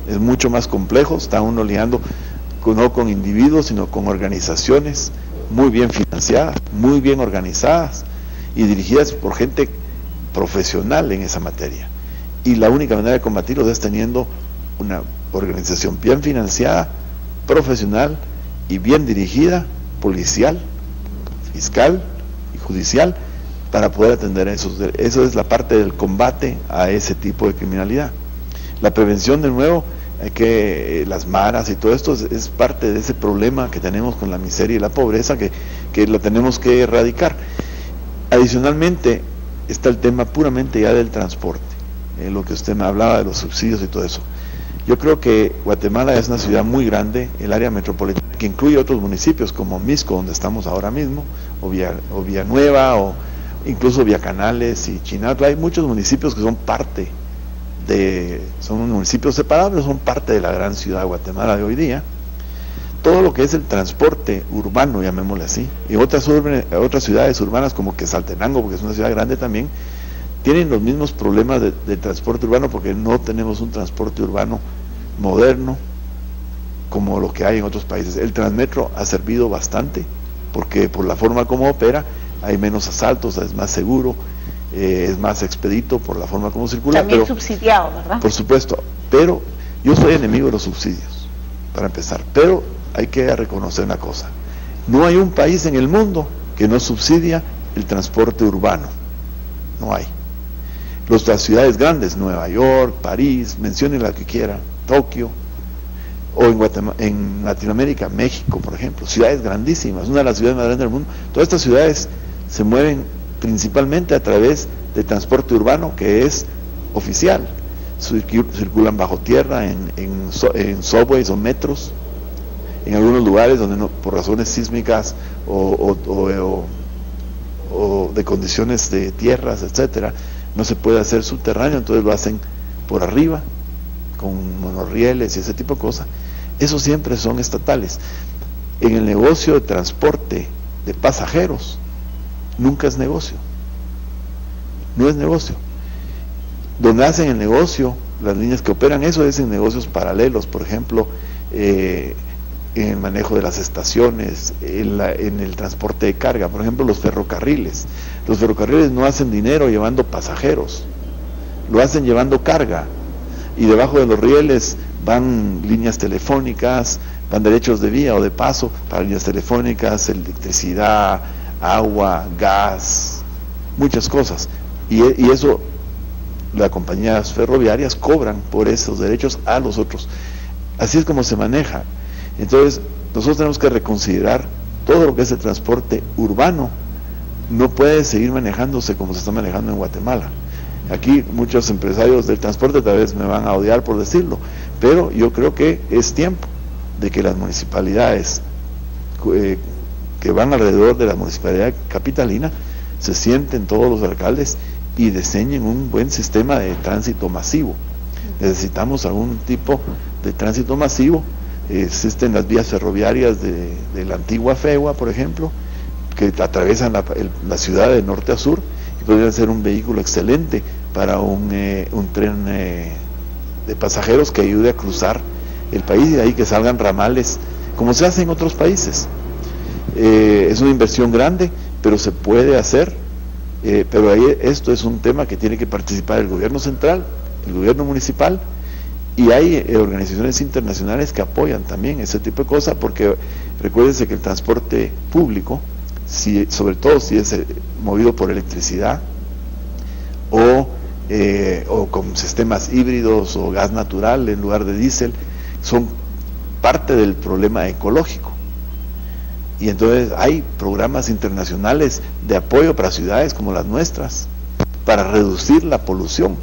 es mucho más complejo, está uno lidiando no con individuos, sino con organizaciones muy bien financiadas, muy bien organizadas y dirigidas por gente profesional en esa materia. Y la única manera de combatirlos es teniendo una organización bien financiada, profesional y bien dirigida, policial, fiscal y judicial, para poder atender eso. Eso es la parte del combate a ese tipo de criminalidad. La prevención, de nuevo, las maras y todo esto es parte de ese problema que tenemos con la miseria y la pobreza que lo tenemos que erradicar. Adicionalmente está el tema puramente ya del transporte, lo que usted me hablaba de los subsidios y todo eso. Yo creo que Guatemala es una ciudad muy grande, el área metropolitana, que incluye otros municipios como Misco, donde estamos ahora mismo, o Villanueva, o incluso Villacanales y Chinatla. Hay muchos municipios que son parte son municipios separados, son parte de la gran ciudad de Guatemala de hoy día. Todo lo que es el transporte urbano, llamémosle así, y otras ciudades urbanas como Quetzaltenango, porque es una ciudad grande también, tienen los mismos problemas de transporte urbano, porque no tenemos un transporte urbano moderno como lo que hay en otros países. El Transmetro ha servido bastante, porque por la forma como opera, hay menos asaltos, es más seguro, es más expedito por la forma como circula. También subsidiado, ¿verdad? Por supuesto, pero yo soy enemigo de los subsidios, para empezar, pero hay que reconocer una cosa: no hay un país en el mundo que no subsidia el transporte urbano, no hay. Las ciudades grandes, Nueva York, París, mencione la que quiera, Tokio, o en Latinoamérica, México, por ejemplo, ciudades grandísimas, una de las ciudades más grandes del mundo. Todas estas ciudades se mueven principalmente a través de transporte urbano, que es oficial. Circulan bajo tierra en subways o metros, en algunos lugares donde no, por razones sísmicas o de condiciones de tierras, etcétera, no se puede hacer subterráneo, entonces lo hacen por arriba, con monorrieles y ese tipo de cosas. Eso siempre son estatales. En el negocio de transporte de pasajeros, nunca es negocio. No es negocio. Donde hacen el negocio, las líneas que operan eso, es en negocios paralelos, por ejemplo, en el manejo de las estaciones, en el transporte de carga, por ejemplo, los ferrocarriles. Los ferrocarriles no hacen dinero llevando pasajeros, lo hacen llevando carga, y debajo de los rieles van líneas telefónicas, van derechos de vía o de paso para líneas telefónicas, electricidad, agua, gas, muchas cosas, y eso las compañías ferroviarias cobran por esos derechos a los otros. Así es como se maneja. Entonces nosotros tenemos que reconsiderar todo lo que es el transporte urbano. No puede seguir manejándose como se está manejando en Guatemala. Aquí muchos empresarios del transporte tal vez me van a odiar por decirlo, pero yo creo que es tiempo de que las municipalidades que van alrededor de la municipalidad capitalina se sienten todos los alcaldes y diseñen un buen sistema de tránsito masivo. Necesitamos algún tipo de tránsito masivo. Existen las vías ferroviarias de la antigua FEGUA, por ejemplo, que atraviesan la ciudad de norte a sur, y podrían ser un vehículo excelente para un tren de pasajeros que ayude a cruzar el país, y de ahí que salgan ramales, como se hace en otros países. Es una inversión grande, pero se puede hacer, pero ahí esto es un tema que tiene que participar el gobierno central, el gobierno municipal, y hay organizaciones internacionales que apoyan también ese tipo de cosas, porque recuérdense que el transporte público, sobre todo si es movido por electricidad o con sistemas híbridos o gas natural en lugar de diésel, son parte del problema ecológico. Y entonces hay programas internacionales de apoyo para ciudades como las nuestras, para reducir la polución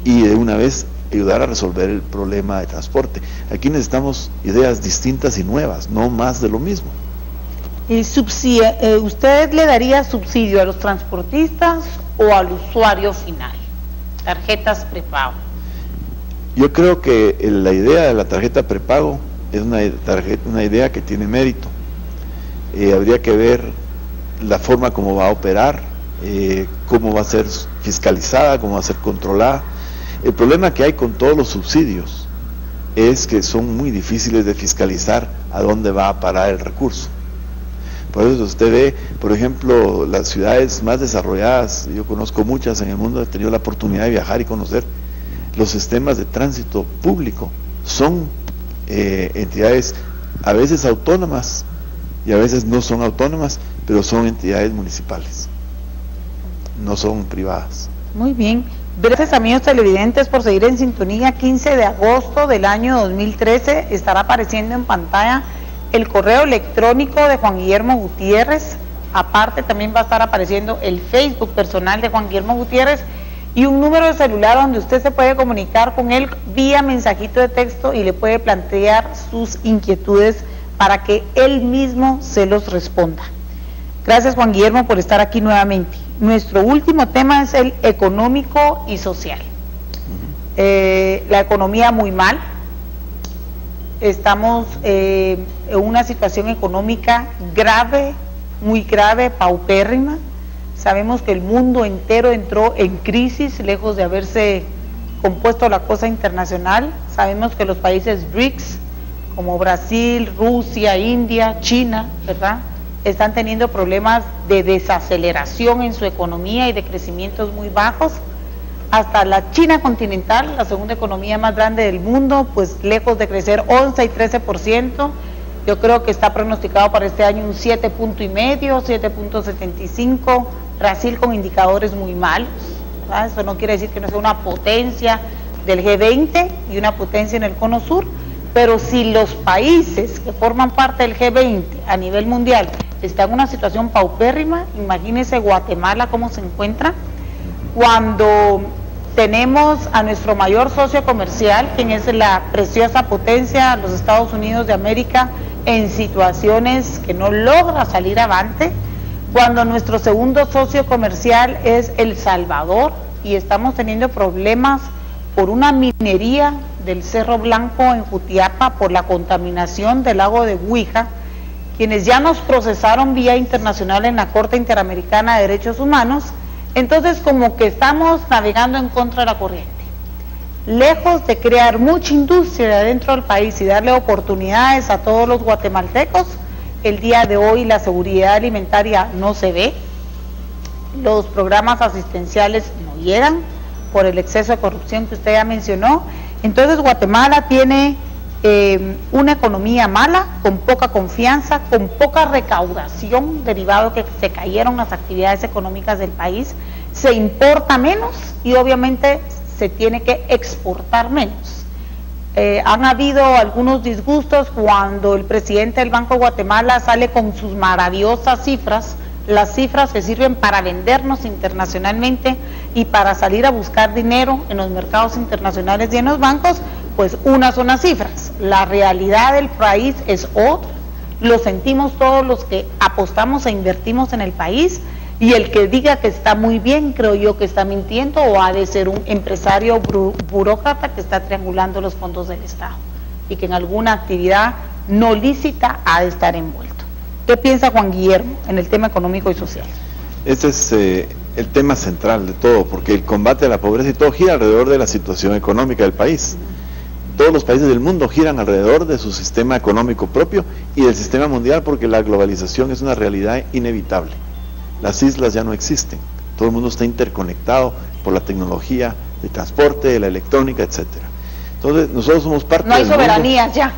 y de una vez ayudar a resolver el problema de transporte. Aquí necesitamos ideas distintas y nuevas, no más de lo mismo. ¿Usted le daría subsidio a los transportistas o al usuario final? Tarjetas prepago. Yo creo que la idea de la tarjeta prepago es una idea que tiene mérito. Habría que ver la forma como va a operar, cómo va a ser fiscalizada, cómo va a ser controlada. El problema que hay con todos los subsidios es que son muy difíciles de fiscalizar a dónde va a parar el recurso. Por eso usted ve, por ejemplo, las ciudades más desarrolladas, yo conozco muchas en el mundo, he tenido la oportunidad de viajar y conocer, los sistemas de tránsito público son entidades a veces autónomas y a veces no son autónomas, pero son entidades municipales, no son privadas. Muy bien. Gracias, amigos televidentes, por seguir en sintonía. 15 de agosto del año 2013 estará apareciendo en pantalla el correo electrónico de Juan Guillermo Gutiérrez. Aparte también va a estar apareciendo el Facebook personal de Juan Guillermo Gutiérrez y un número de celular donde usted se puede comunicar con él vía mensajito de texto y le puede plantear sus inquietudes para que él mismo se los responda. Gracias, Juan Guillermo, por estar aquí nuevamente. Nuestro último tema es el económico y social. La economía muy mal. Estamos en una situación económica grave, muy grave, paupérrima. Sabemos que el mundo entero entró en crisis, lejos de haberse compuesto la cosa internacional. Sabemos que los países BRICS, como Brasil, Rusia, India, China, ¿verdad?, están teniendo problemas de desaceleración en su economía y de crecimientos muy bajos. Hasta la China continental, la segunda economía más grande del mundo, pues lejos de crecer 11 y 13%, yo creo que está pronosticado para este año un 7,5, 7,75, Brasil con indicadores muy malos, ¿verdad? Eso no quiere decir que no sea una potencia del G20 y una potencia en el cono sur, pero si los países que forman parte del G20 a nivel mundial están en una situación paupérrima, imagínense Guatemala cómo se encuentra, cuando tenemos a nuestro mayor socio comercial, quien es la preciosa potencia, los Estados Unidos de América, en situaciones que no logra salir avante, cuando nuestro segundo socio comercial es El Salvador y estamos teniendo problemas por una minería del Cerro Blanco en Jutiapa, por la contaminación del lago de Huija, quienes ya nos procesaron vía internacional en la Corte Interamericana de Derechos Humanos. Entonces como que estamos navegando en contra de la corriente. Lejos de crear mucha industria dentro del país y darle oportunidades a todos los guatemaltecos, el día de hoy la seguridad alimentaria no se ve, los programas asistenciales no llegan por el exceso de corrupción que usted ya mencionó. Entonces Guatemala tiene una economía mala, con poca confianza, con poca recaudación, derivado de que se cayeron las actividades económicas del país, se importa menos y obviamente se tiene que exportar menos. Han habido algunos disgustos cuando el presidente del Banco de Guatemala sale con sus maravillosas cifras, las cifras que sirven para vendernos internacionalmente y para salir a buscar dinero en los mercados internacionales y en los bancos. Pues unas son las cifras, la realidad del país es otra, lo sentimos todos los que apostamos e invertimos en el país, y el que diga que está muy bien, creo yo que está mintiendo o ha de ser un empresario burócrata que está triangulando los fondos del Estado y que en alguna actividad no lícita ha de estar envuelto. ¿Qué piensa Juan Guillermo en el tema económico y social? Este es el tema central de todo, porque el combate a la pobreza y todo gira alrededor de la situación económica del país. Todos los países del mundo giran alrededor de su sistema económico propio y del sistema mundial, porque la globalización es una realidad inevitable. Las islas ya no existen, todo el mundo está interconectado por la tecnología de transporte, de la electrónica, etcétera. Entonces nosotros somos parte del mundo. No hay soberanías ya.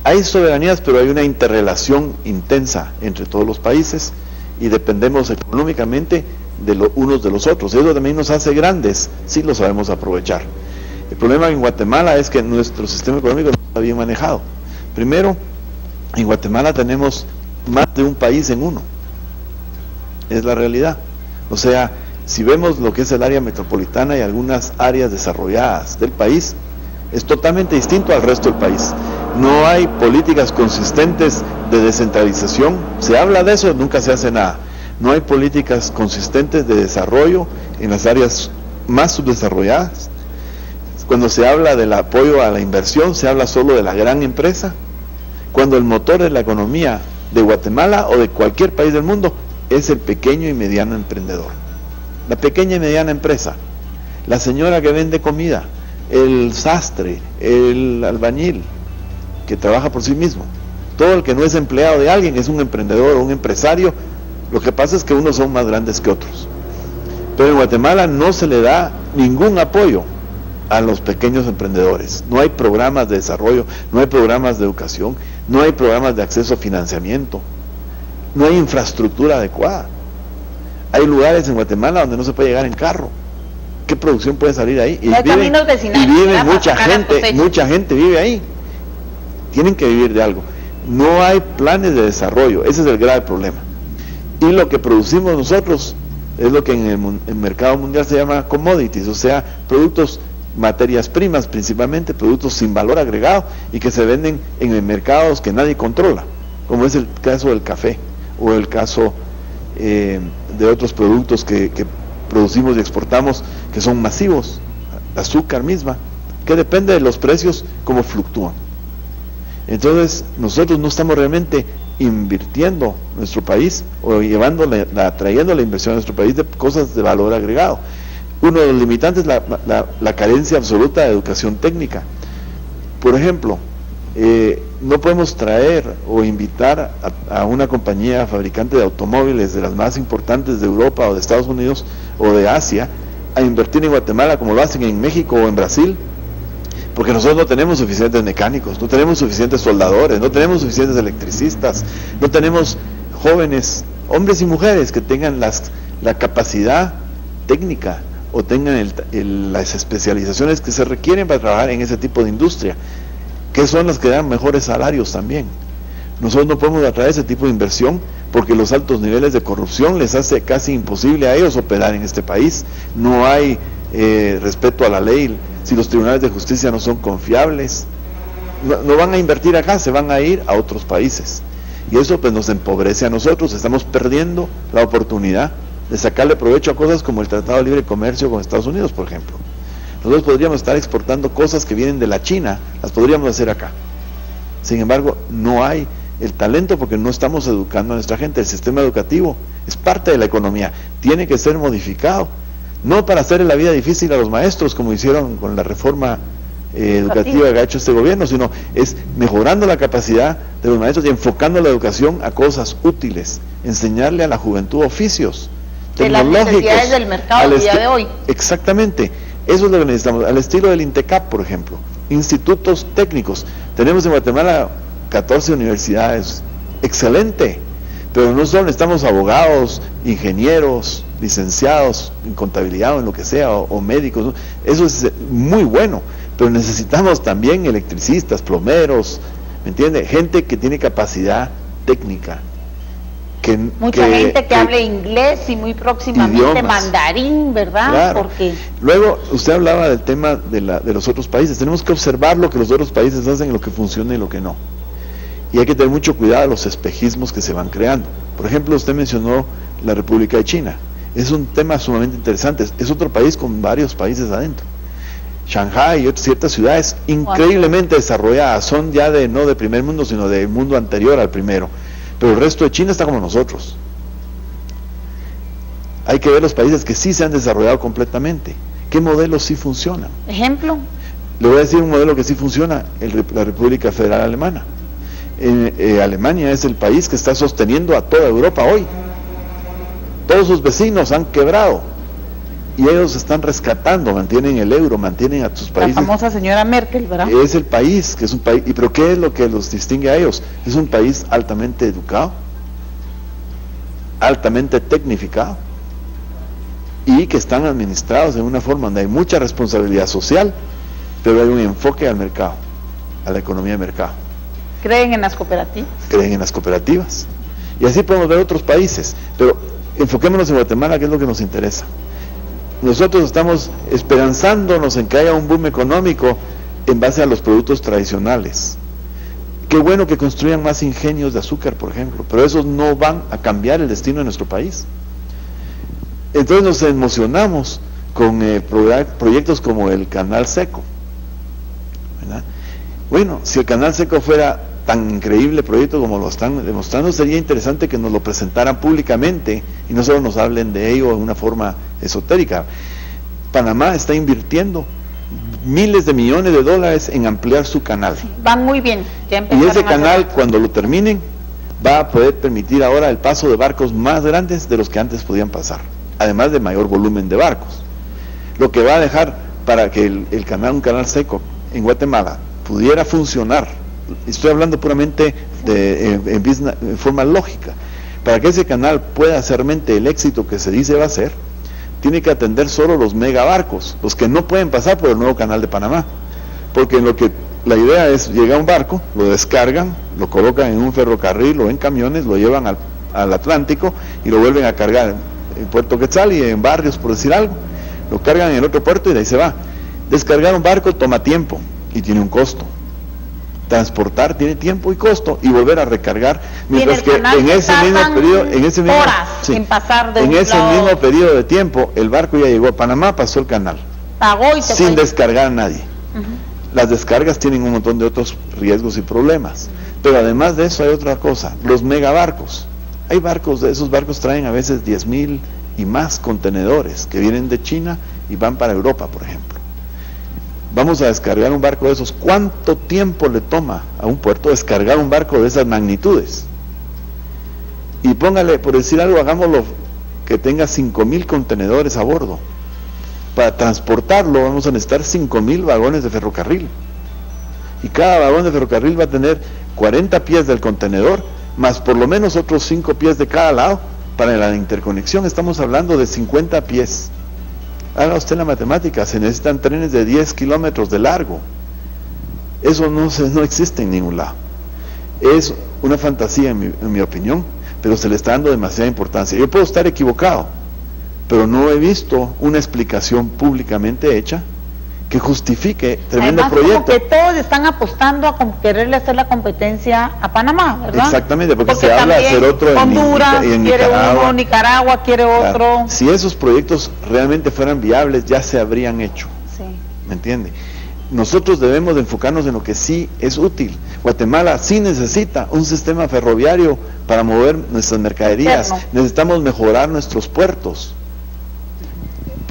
Hay soberanías, pero hay una interrelación intensa entre todos los países y dependemos económicamente de unos de los otros. Eso también nos hace grandes, si lo sabemos aprovechar. El problema en Guatemala es que nuestro sistema económico no está bien manejado. Primero, en Guatemala tenemos más de un país en uno. Es la realidad. O sea, si vemos lo que es el área metropolitana y algunas áreas desarrolladas del país, es totalmente distinto al resto del país. No hay políticas consistentes de descentralización. Se habla de eso, nunca se hace nada. No hay políticas consistentes de desarrollo en las áreas más subdesarrolladas. Cuando se habla del apoyo a la inversión, se habla solo de la gran empresa, cuando el motor de la economía de Guatemala o de cualquier país del mundo es el pequeño y mediano emprendedor. La pequeña y mediana empresa, la señora que vende comida, el sastre, el albañil, que trabaja por sí mismo. Todo el que no es empleado de alguien es un emprendedor o un empresario. Lo que pasa es que unos son más grandes que otros. Pero en Guatemala no se le da ningún apoyo a los pequeños emprendedores. No hay programas de desarrollo, no hay programas de educación, no hay programas de acceso a financiamiento, no hay infraestructura adecuada. Hay lugares en Guatemala donde no se puede llegar en carro. ¿Qué producción puede salir ahí? No hay caminos vecinales. Y vive mucha gente vive ahí. Tienen que vivir de algo. No hay planes de desarrollo, ese es el grave problema. Y lo que producimos nosotros es lo que en el mercado mundial se llama commodities, o sea, productos, materias primas principalmente, productos sin valor agregado y que se venden en mercados que nadie controla, como es el caso del café o el caso de otros productos que producimos y exportamos que son masivos, azúcar misma, que depende de los precios como fluctúan. Entonces nosotros no estamos realmente invirtiendo nuestro país o trayendo la inversión a nuestro país de cosas de valor agregado. Uno de los limitantes es la carencia absoluta de educación técnica. Por ejemplo, no podemos traer o invitar a una compañía fabricante de automóviles de las más importantes de Europa o de Estados Unidos o de Asia a invertir en Guatemala como lo hacen en México o en Brasil, porque nosotros no tenemos suficientes mecánicos, no tenemos suficientes soldadores, no tenemos suficientes electricistas, no tenemos jóvenes, hombres y mujeres que tengan la capacidad técnica o tengan las especializaciones que se requieren para trabajar en ese tipo de industria, que son las que dan mejores salarios también. Nosotros no podemos atraer ese tipo de inversión porque los altos niveles de corrupción les hace casi imposible a ellos operar en este país. No hay respeto a la ley. Si los tribunales de justicia no son confiables, no van a invertir acá, se van a ir a otros países. Y eso pues nos empobrece a nosotros, estamos perdiendo la oportunidad de sacarle provecho a cosas como el Tratado de Libre Comercio con Estados Unidos, por ejemplo. Nosotros podríamos estar exportando cosas que vienen de la China, las podríamos hacer acá. Sin embargo, no hay el talento porque no estamos educando a nuestra gente. El sistema educativo es parte de la economía, tiene que ser modificado. No para hacerle la vida difícil a los maestros, como hicieron con la reforma educativa que ha hecho este gobierno, sino es mejorando la capacidad de los maestros y enfocando la educación a cosas útiles, enseñarle a la juventud oficios tecnológicos. De las necesidades del mercado el día de hoy. Exactamente, eso es lo que necesitamos, al estilo del INTECAP, por ejemplo, institutos técnicos. Tenemos en Guatemala 14 universidades, excelente, pero no solo necesitamos abogados, ingenieros, licenciados en contabilidad o en lo que sea, o médicos, ¿no? Eso es muy bueno, pero necesitamos también electricistas, plomeros, ¿me entiende? Gente que tiene capacidad técnica. Mucha gente que hable inglés y muy próximamente idiomas, mandarín, ¿verdad? Claro. Porque luego, usted hablaba del tema de los otros países. Tenemos que observar lo que los otros países hacen, lo que funciona y lo que no. Y hay que tener mucho cuidado de los espejismos que se van creando. Por ejemplo, usted mencionó la República de China. Es un tema sumamente interesante. Es otro país con varios países adentro. Shanghái y otras ciertas ciudades increíblemente desarrolladas, son ya no de primer mundo, sino del mundo anterior al primero. Pero el resto de China está como nosotros. Hay que ver los países que sí se han desarrollado completamente. ¿Qué modelos sí funcionan? ¿Ejemplo? Le voy a decir un modelo que sí funciona, la República Federal Alemana. Alemania es el país que está sosteniendo a toda Europa hoy. Todos sus vecinos han quebrado y ellos están rescatando, mantienen el euro, mantienen a sus países. La famosa señora Merkel, ¿verdad? Es el país, que es un país, pero ¿qué es lo que los distingue a ellos? Es un país altamente educado, altamente tecnificado y que están administrados de una forma donde hay mucha responsabilidad social, pero hay un enfoque al mercado, a la economía de mercado. ¿Creen en las cooperativas? Creen en las cooperativas. Y así podemos ver otros países, pero enfoquémonos en Guatemala, que es lo que nos interesa. Nosotros estamos esperanzándonos en que haya un boom económico en base a los productos tradicionales. Qué bueno que construyan más ingenios de azúcar, por ejemplo, pero esos no van a cambiar el destino de nuestro país. Entonces nos emocionamos con proyectos como el Canal Seco, ¿verdad? Bueno, si el Canal Seco fuera tan increíble proyecto como lo están demostrando, sería interesante que nos lo presentaran públicamente y no solo nos hablen de ello en una forma esotérica. Panamá está invirtiendo miles de millones de dólares en ampliar su canal. Sí, van muy bien. Y ese canal, cuando lo terminen, va a poder permitir ahora el paso de barcos más grandes de los que antes podían pasar, además de mayor volumen de barcos. Lo que va a dejar para que un canal seco en Guatemala pudiera funcionar, estoy hablando puramente en forma lógica, para que ese canal pueda ser realmente el éxito que se dice va a ser, tiene que atender solo los megabarcos, los que no pueden pasar por el nuevo canal de Panamá, porque la idea es llegar a un barco, lo descargan, lo colocan en un ferrocarril o en camiones, lo llevan al Atlántico y lo vuelven a cargar en Puerto Quetzal y en Barrios, por decir algo, lo cargan en el otro puerto y de ahí se va. Descargar un barco toma tiempo y tiene un costo. Transportar tiene tiempo y costo, y volver a recargar, mientras que en ese mismo periodo, en pasar de mismo periodo de tiempo, el barco ya llegó a Panamá, pasó el canal, pagó y se sin fue. descargar a nadie. Las descargas tienen un montón de otros riesgos y problemas, pero además de eso hay otra cosa, los megabarcos. Hay barcos, esos barcos traen a veces 10,000 y más contenedores que vienen de China y van para Europa, por ejemplo. Vamos a descargar un barco de esos. ¿Cuánto tiempo le toma a un puerto descargar un barco de esas magnitudes? Y póngale, por decir algo, hagámoslo que tenga 5,000 contenedores a bordo. Para transportarlo vamos a necesitar 5,000 vagones de ferrocarril. Y cada vagón de ferrocarril va a tener 40 pies del contenedor, más por lo menos otros 5 pies de cada lado para la interconexión. Estamos hablando de 50 pies. Haga usted la matemática, se necesitan trenes de 10 kilómetros de largo. Eso no existe en ningún lado. Es una fantasía en mi opinión, pero se le está dando demasiada importancia. Yo puedo estar equivocado, pero no he visto una explicación públicamente hecha que justifique tremendo proyecto. Como que todos están apostando a quererle hacer la competencia a Panamá, ¿verdad? Exactamente, porque se habla de hacer otro Honduras en quiere Nicaragua. uno, Nicaragua quiere otro. Claro. Si esos proyectos realmente fueran viables, ya se habrían hecho. Sí. ¿Me entiende? Nosotros debemos de enfocarnos en lo que sí es útil. Guatemala sí necesita un sistema ferroviario para mover nuestras mercaderías. Necesitamos mejorar nuestros puertos.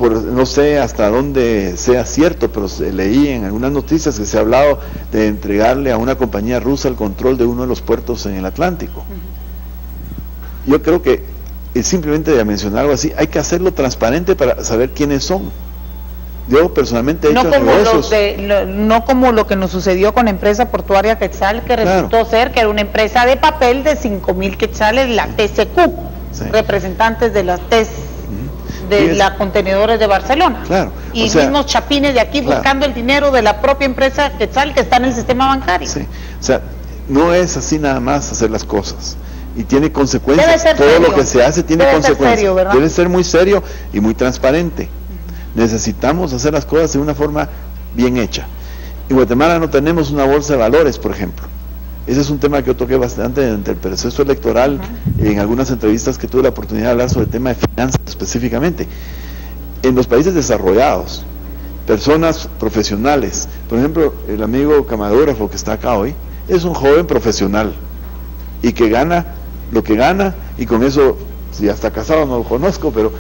No sé hasta dónde sea cierto, pero leí en algunas noticias que se ha hablado de entregarle a una compañía rusa el control de uno de los puertos en el Atlántico. Yo creo que simplemente de mencionar algo así, hay que hacerlo transparente para saber quiénes son. Yo personalmente he hecho negocios. No como lo que nos sucedió con la empresa portuaria Quetzal, que resultó ser que era una empresa de papel de 5,000 quetzales, la TCQ, representantes de las TES, de las contenedores de Barcelona. Y mismos chapines de aquí buscando el dinero de la propia empresa Quetzal que está en el sistema bancario. Sí. O sea, no es así nada más hacer las cosas. Y tiene consecuencias. Todo serio. Lo que se hace tiene consecuencias. Serio, ¿verdad? Debe ser muy serio y muy transparente. Necesitamos hacer las cosas de una forma bien hecha. En Guatemala no tenemos una bolsa de valores, por ejemplo. Ese es un tema que yo toqué bastante durante el proceso electoral, en algunas entrevistas que tuve la oportunidad de hablar sobre el tema de finanzas específicamente. En los países desarrollados, personas profesionales, por ejemplo, el amigo camarógrafo que está acá hoy, es un joven profesional y que gana lo que gana, y con eso, si ya está casado, no lo conozco, pero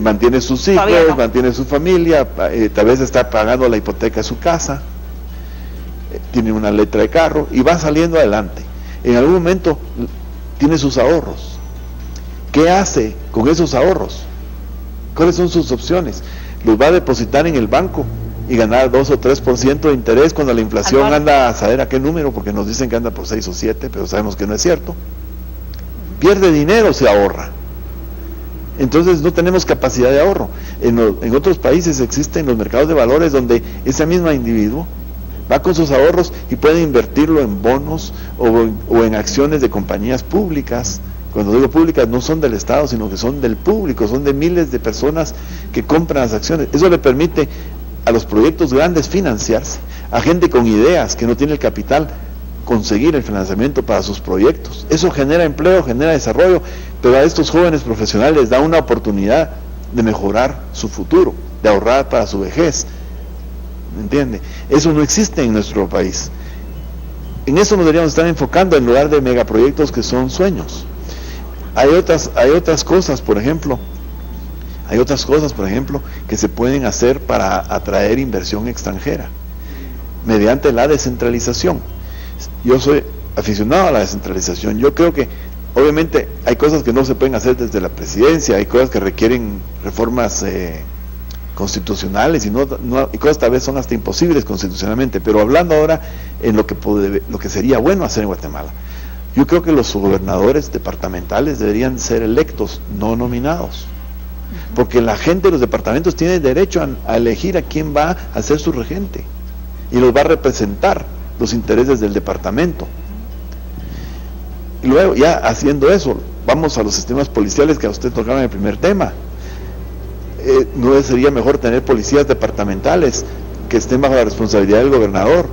mantiene sus hijos, mantiene su familia, tal vez está pagando la hipoteca de su casa, tiene una letra de carro y va saliendo adelante. En algún momento tiene sus ahorros. ¿Qué hace con esos ahorros? ¿Cuáles son sus opciones? Los va a depositar en el banco y ganar 2 o 3% de interés cuando la inflación anda a saber a qué número, porque nos dicen que anda por 6 o 7, pero sabemos que no es cierto. Pierde dinero, se ahorra. Entonces no tenemos capacidad de ahorro. En otros países existen los mercados de valores donde ese mismo individuo va con sus ahorros y puede invertirlo en bonos o en acciones de compañías públicas. Cuando digo públicas, no son del Estado, sino que son del público, son de miles de personas que compran las acciones. Eso le permite a los proyectos grandes financiarse, a gente con ideas que no tiene el capital, conseguir el financiamiento para sus proyectos. Eso genera empleo, genera desarrollo, pero a estos jóvenes profesionales les da una oportunidad de mejorar su futuro, de ahorrar para su vejez. ¿Me entiende? Eso no existe en nuestro país. En eso nos deberíamos estar enfocando en lugar de megaproyectos que son sueños. Hay otras cosas, por ejemplo, Hay otras cosas, por ejemplo, que se pueden hacer para atraer inversión extranjera, mediante la descentralización. Yo soy aficionado a la descentralización. Yo creo que, obviamente, hay cosas que no se pueden hacer desde la presidencia, hay cosas que requieren reformas constitucionales y cosas tal vez son hasta imposibles constitucionalmente, pero hablando ahora en lo que sería bueno hacer en Guatemala, yo creo que los gobernadores departamentales deberían ser electos, no nominados, porque la gente de los departamentos tiene derecho a elegir a quién va a ser su regente y los va a representar los intereses del departamento. Y luego, ya haciendo eso, vamos a los sistemas policiales que a usted tocaba en el primer tema. ¿No sería mejor tener policías departamentales que estén bajo la responsabilidad del gobernador,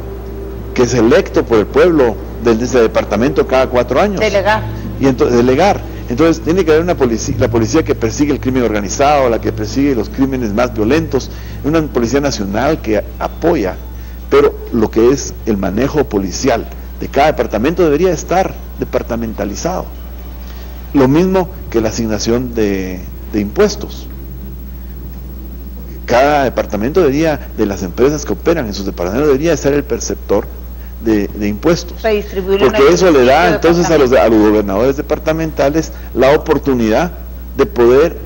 que es electo por el pueblo de ese departamento cada 4 años? Delegar. Delegar. Entonces tiene que haber la policía que persigue el crimen organizado, la que persigue los crímenes más violentos, una policía nacional que apoya, pero lo que es el manejo policial de cada departamento debería estar departamentalizado. Lo mismo que la asignación de impuestos. Cada departamento debería, de las empresas que operan en sus departamentos, debería ser el perceptor de impuestos, porque eso le da entonces a los gobernadores departamentales la oportunidad de poder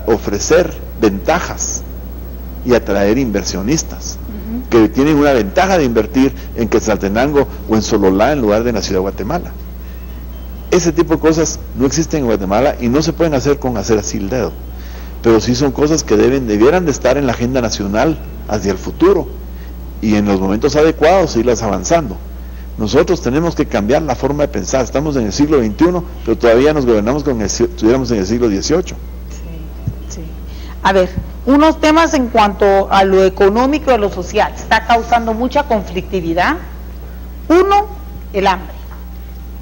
ofrecer ventajas y atraer inversionistas que tienen una ventaja de invertir en Quetzaltenango o en Sololá en lugar de en la ciudad de Guatemala. Ese tipo de cosas no existen en Guatemala y no se pueden hacer con hacer así el dedo, pero sí son cosas que debieran de estar en la agenda nacional hacia el futuro y en los momentos adecuados irlas avanzando. Nosotros tenemos que cambiar la forma de pensar. Estamos en el siglo XXI, pero todavía nos gobernamos como si estuviéramos en el siglo XVIII. Sí. A ver, unos temas en cuanto a lo económico y a lo social. Está causando mucha conflictividad. 1, el hambre.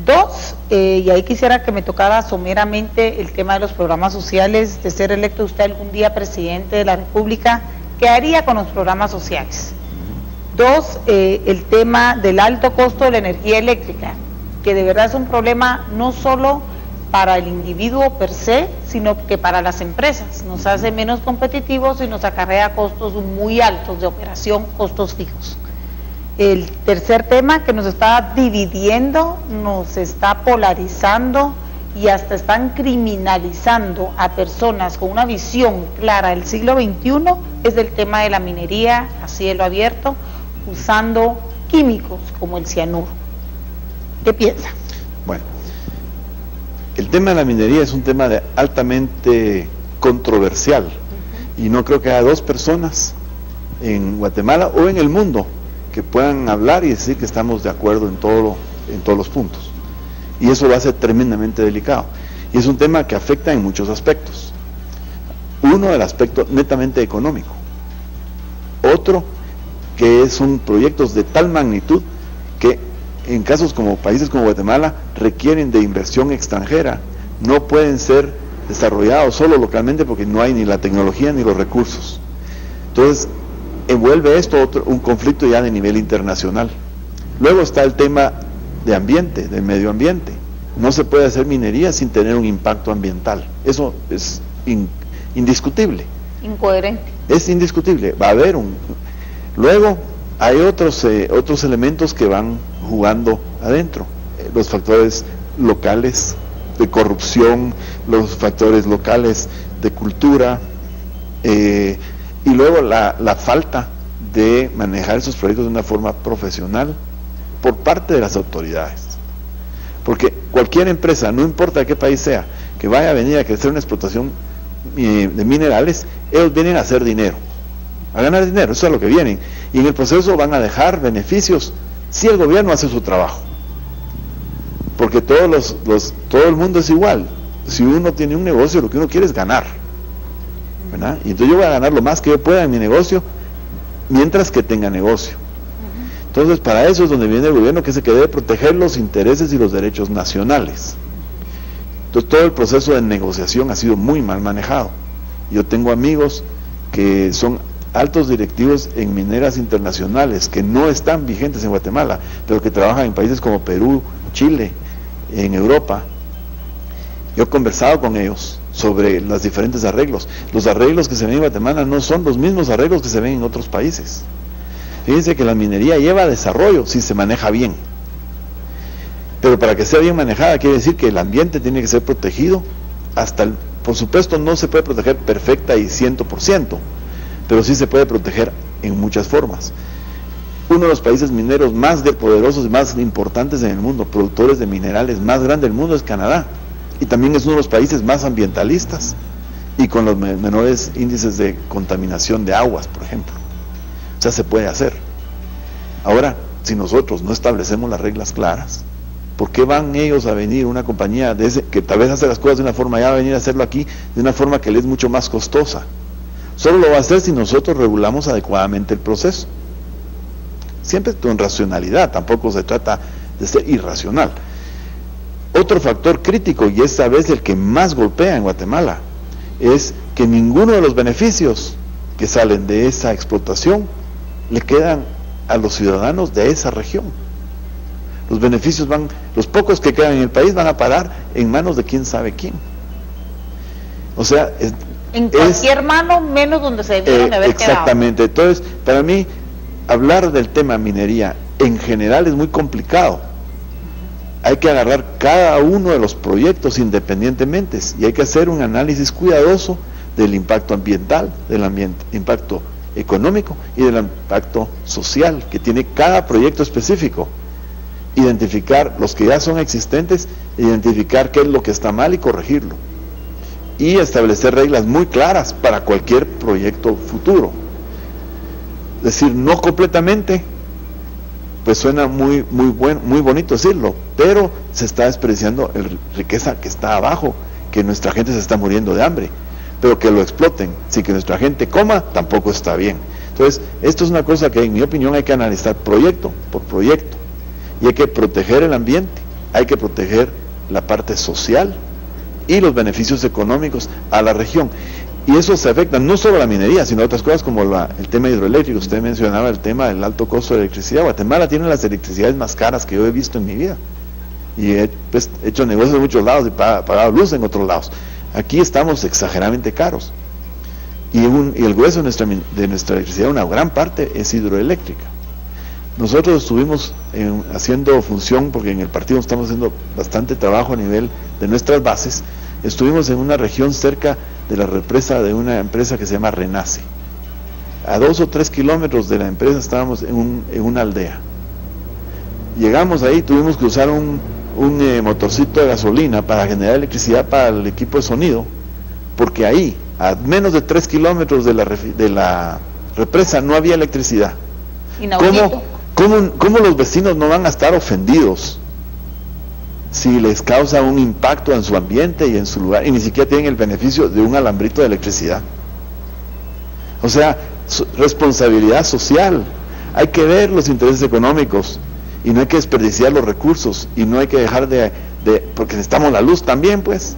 2, y ahí quisiera que me tocara someramente el tema de los programas sociales. De ser electo usted algún día presidente de la República, ¿qué haría con los programas sociales? 2, el tema del alto costo de la energía eléctrica, que de verdad es un problema no solo para el individuo per se, sino que para las empresas. Nos hace menos competitivos y nos acarrea costos muy altos de operación, costos fijos. El tercer tema, que nos está dividiendo, nos está polarizando y hasta están criminalizando a personas con una visión clara del siglo XXI, es el tema de la minería a cielo abierto, usando químicos como el cianuro. ¿Qué piensa? Bueno, el tema de la minería es un tema altamente controversial y no creo que haya 2 personas en Guatemala o en el mundo que puedan hablar y decir que estamos de acuerdo en todos los puntos, y eso lo hace tremendamente delicado, y es un tema que afecta en muchos aspectos. Uno, el aspecto netamente económico; otro, que son proyectos de tal magnitud que en casos como países como Guatemala requieren de inversión extranjera, no pueden ser desarrollados solo localmente porque no hay ni la tecnología ni los recursos. Entonces envuelve esto un conflicto ya de nivel internacional. Luego está el tema de ambiente, de medio ambiente. No se puede hacer minería sin tener un impacto ambiental. Eso es indiscutible. Incoherente. Es indiscutible. Va a haber Luego hay otros elementos que van jugando adentro. Los factores locales de corrupción, los factores locales de cultura, y luego la falta de manejar esos proyectos de una forma profesional por parte de las autoridades. Porque cualquier empresa, no importa de qué país sea, que vaya a venir a crecer una explotación de minerales, ellos vienen a hacer dinero, a ganar dinero, eso es a lo que vienen, y en el proceso van a dejar beneficios si el gobierno hace su trabajo, porque todo el mundo es igual. Si uno tiene un negocio, lo que uno quiere es ganar, ¿verdad? Y entonces yo voy a ganar lo más que yo pueda en mi negocio mientras que tenga negocio. Entonces para eso es donde viene el gobierno, que debe proteger los intereses y los derechos nacionales. Entonces todo el proceso de negociación ha sido muy mal manejado. Yo tengo amigos que son altos directivos en mineras internacionales que no están vigentes en Guatemala, pero que trabajan en países como Perú, Chile, en Europa. Yo he conversado con ellos sobre los diferentes arreglos. Los arreglos que se ven en Guatemala no son los mismos arreglos que se ven en otros países. Fíjense que la minería lleva desarrollo si se maneja bien. Pero para que sea bien manejada quiere decir que el ambiente tiene que ser protegido por supuesto no se puede proteger perfecta y 100%, pero sí se puede proteger en muchas formas. Uno de los países mineros más poderosos y más importantes en el mundo, productores de minerales más grande del mundo, es Canadá. Y también es uno de los países más ambientalistas y con los menores índices de contaminación de aguas, por ejemplo. O sea, se puede hacer. Ahora, si nosotros no establecemos las reglas claras, ¿por qué van ellos a venir, una compañía que tal vez hace las cosas de una forma, ya va a venir a hacerlo aquí de una forma que le es mucho más costosa? Solo lo va a hacer si nosotros regulamos adecuadamente el proceso. Siempre con racionalidad, tampoco se trata de ser irracional. Otro factor crítico, y esta vez el que más golpea en Guatemala, es que ninguno de los beneficios que salen de esa explotación le quedan a los ciudadanos de esa región. Los beneficios los pocos que quedan en el país van a parar en manos de quién sabe quién. O sea, en cualquier mano, menos donde se debieron de haber exactamente. Quedado. Entonces, para mí, hablar del tema minería en general es muy complicado. Hay que agarrar cada uno de los proyectos independientemente y hay que hacer un análisis cuidadoso del impacto ambiental, impacto económico y del impacto social que tiene cada proyecto específico. Identificar los que ya son existentes, identificar qué es lo que está mal y corregirlo. Y establecer reglas muy claras para cualquier proyecto futuro. Es decir, no completamente, pues suena muy bonito decirlo, pero se está despreciando la riqueza que está abajo, que nuestra gente se está muriendo de hambre, pero que lo exploten, sin que nuestra gente coma, tampoco está bien. Entonces, esto es una cosa que en mi opinión hay que analizar proyecto por proyecto. Y hay que proteger el ambiente, hay que proteger la parte social y los beneficios económicos a la región. Y eso se afecta no solo a la minería, sino a otras cosas como el tema hidroeléctrico. Usted mencionaba el tema del alto costo de electricidad. Guatemala tiene las electricidades más caras que yo he visto en mi vida. Y he hecho negocios en muchos lados y pagado luz en otros lados. Aquí estamos exageradamente caros. Y el grueso de nuestra electricidad, una gran parte, es hidroeléctrica. Nosotros estuvimos haciendo función, porque en el partido estamos haciendo bastante trabajo a nivel de nuestras bases. Estuvimos en una región cerca de la represa de una empresa que se llama Renace. A 2 o 3 kilómetros de la empresa estábamos en una aldea. Llegamos ahí, tuvimos que usar un motorcito de gasolina para generar electricidad para el equipo de sonido, porque ahí, a menos de 3 kilómetros de la represa, no había electricidad. Inaudito. ¿Cómo los vecinos no van a estar ofendidos si les causa un impacto en su ambiente y en su lugar, y ni siquiera tienen el beneficio de un alambrito de electricidad? O sea, responsabilidad social. Hay que ver los intereses económicos y no hay que desperdiciar los recursos y no hay que dejar porque necesitamos la luz también, pues.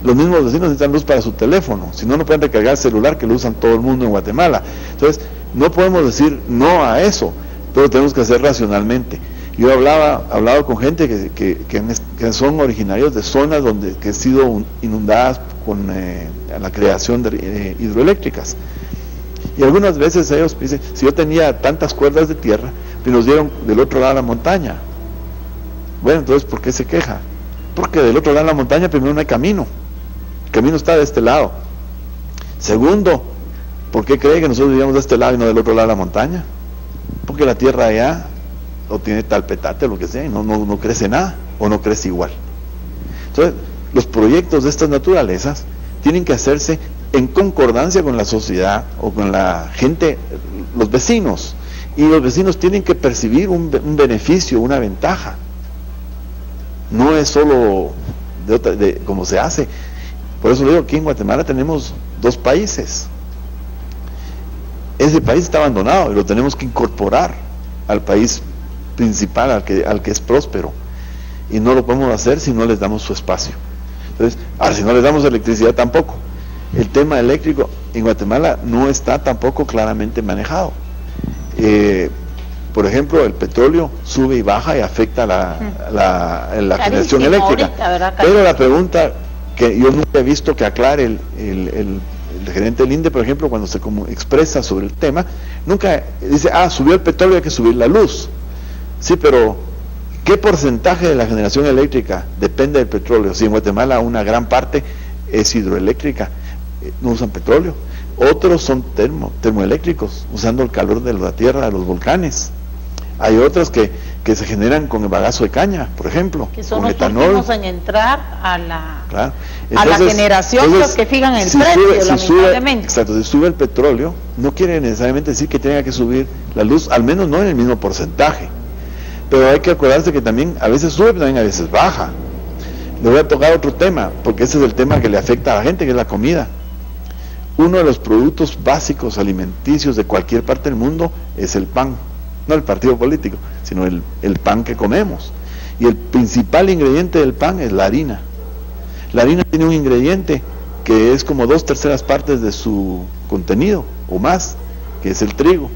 Los mismos vecinos necesitan luz para su teléfono, si no, no pueden recargar el celular que lo usan todo el mundo en Guatemala. Entonces, no podemos decir no a eso, pero tenemos que hacer racionalmente. Yo he hablado con gente que son originarios de zonas que han sido inundadas con la creación de hidroeléctricas. Y algunas veces ellos dicen, si yo tenía tantas cuerdas de tierra, y nos dieron del otro lado de la montaña. Bueno, entonces, ¿por qué se queja? Porque del otro lado de la montaña primero no hay camino. El camino está de este lado. Segundo, ¿por qué cree que nosotros vivíamos de este lado y no del otro lado de la montaña? Porque la tierra allá o tiene tal petate o lo que sea y no crece nada o no crece igual. Entonces, los proyectos de estas naturalezas tienen que hacerse en concordancia con la sociedad o con la gente, los vecinos, y los vecinos tienen que percibir un beneficio, una ventaja. No es solo como se hace. Por eso le digo, aquí en Guatemala tenemos 2 países. Ese país está abandonado y lo tenemos que incorporar al país principal, al que es próspero, y no lo podemos hacer si no les damos su espacio. Entonces, si no les damos electricidad tampoco. El tema eléctrico en Guatemala no está tampoco claramente manejado. Por ejemplo, el petróleo sube y baja y afecta la generación eléctrica. Pero la pregunta que yo nunca he visto que aclare el gerente del INDE, por ejemplo, cuando se expresa sobre el tema, nunca dice, subió el petróleo, hay que subir la luz. Sí, pero ¿qué porcentaje de la generación eléctrica depende del petróleo? Si en Guatemala una gran parte es hidroeléctrica, no usan petróleo. Otros son termoeléctricos, usando el calor de la tierra, de los volcanes. Hay otros que se generan con el bagazo de caña, por ejemplo, que son con los etanol. últimos en entrar a la, claro. Entonces, a la generación, los que fijan el precio, lamentablemente. Exacto, si sube el petróleo, no quiere necesariamente decir que tenga que subir la luz, al menos no en el mismo porcentaje. Pero hay que acordarse que también a veces sube, pero también a veces baja. Le voy a tocar otro tema, porque ese es el tema que le afecta a la gente, que es la comida. Uno de los productos básicos alimenticios de cualquier parte del mundo es el pan. No el partido político, sino el pan que comemos. Y el principal ingrediente del pan es la harina. La harina tiene un ingrediente que es como 2/3 partes de su contenido, o más, que es el trigo.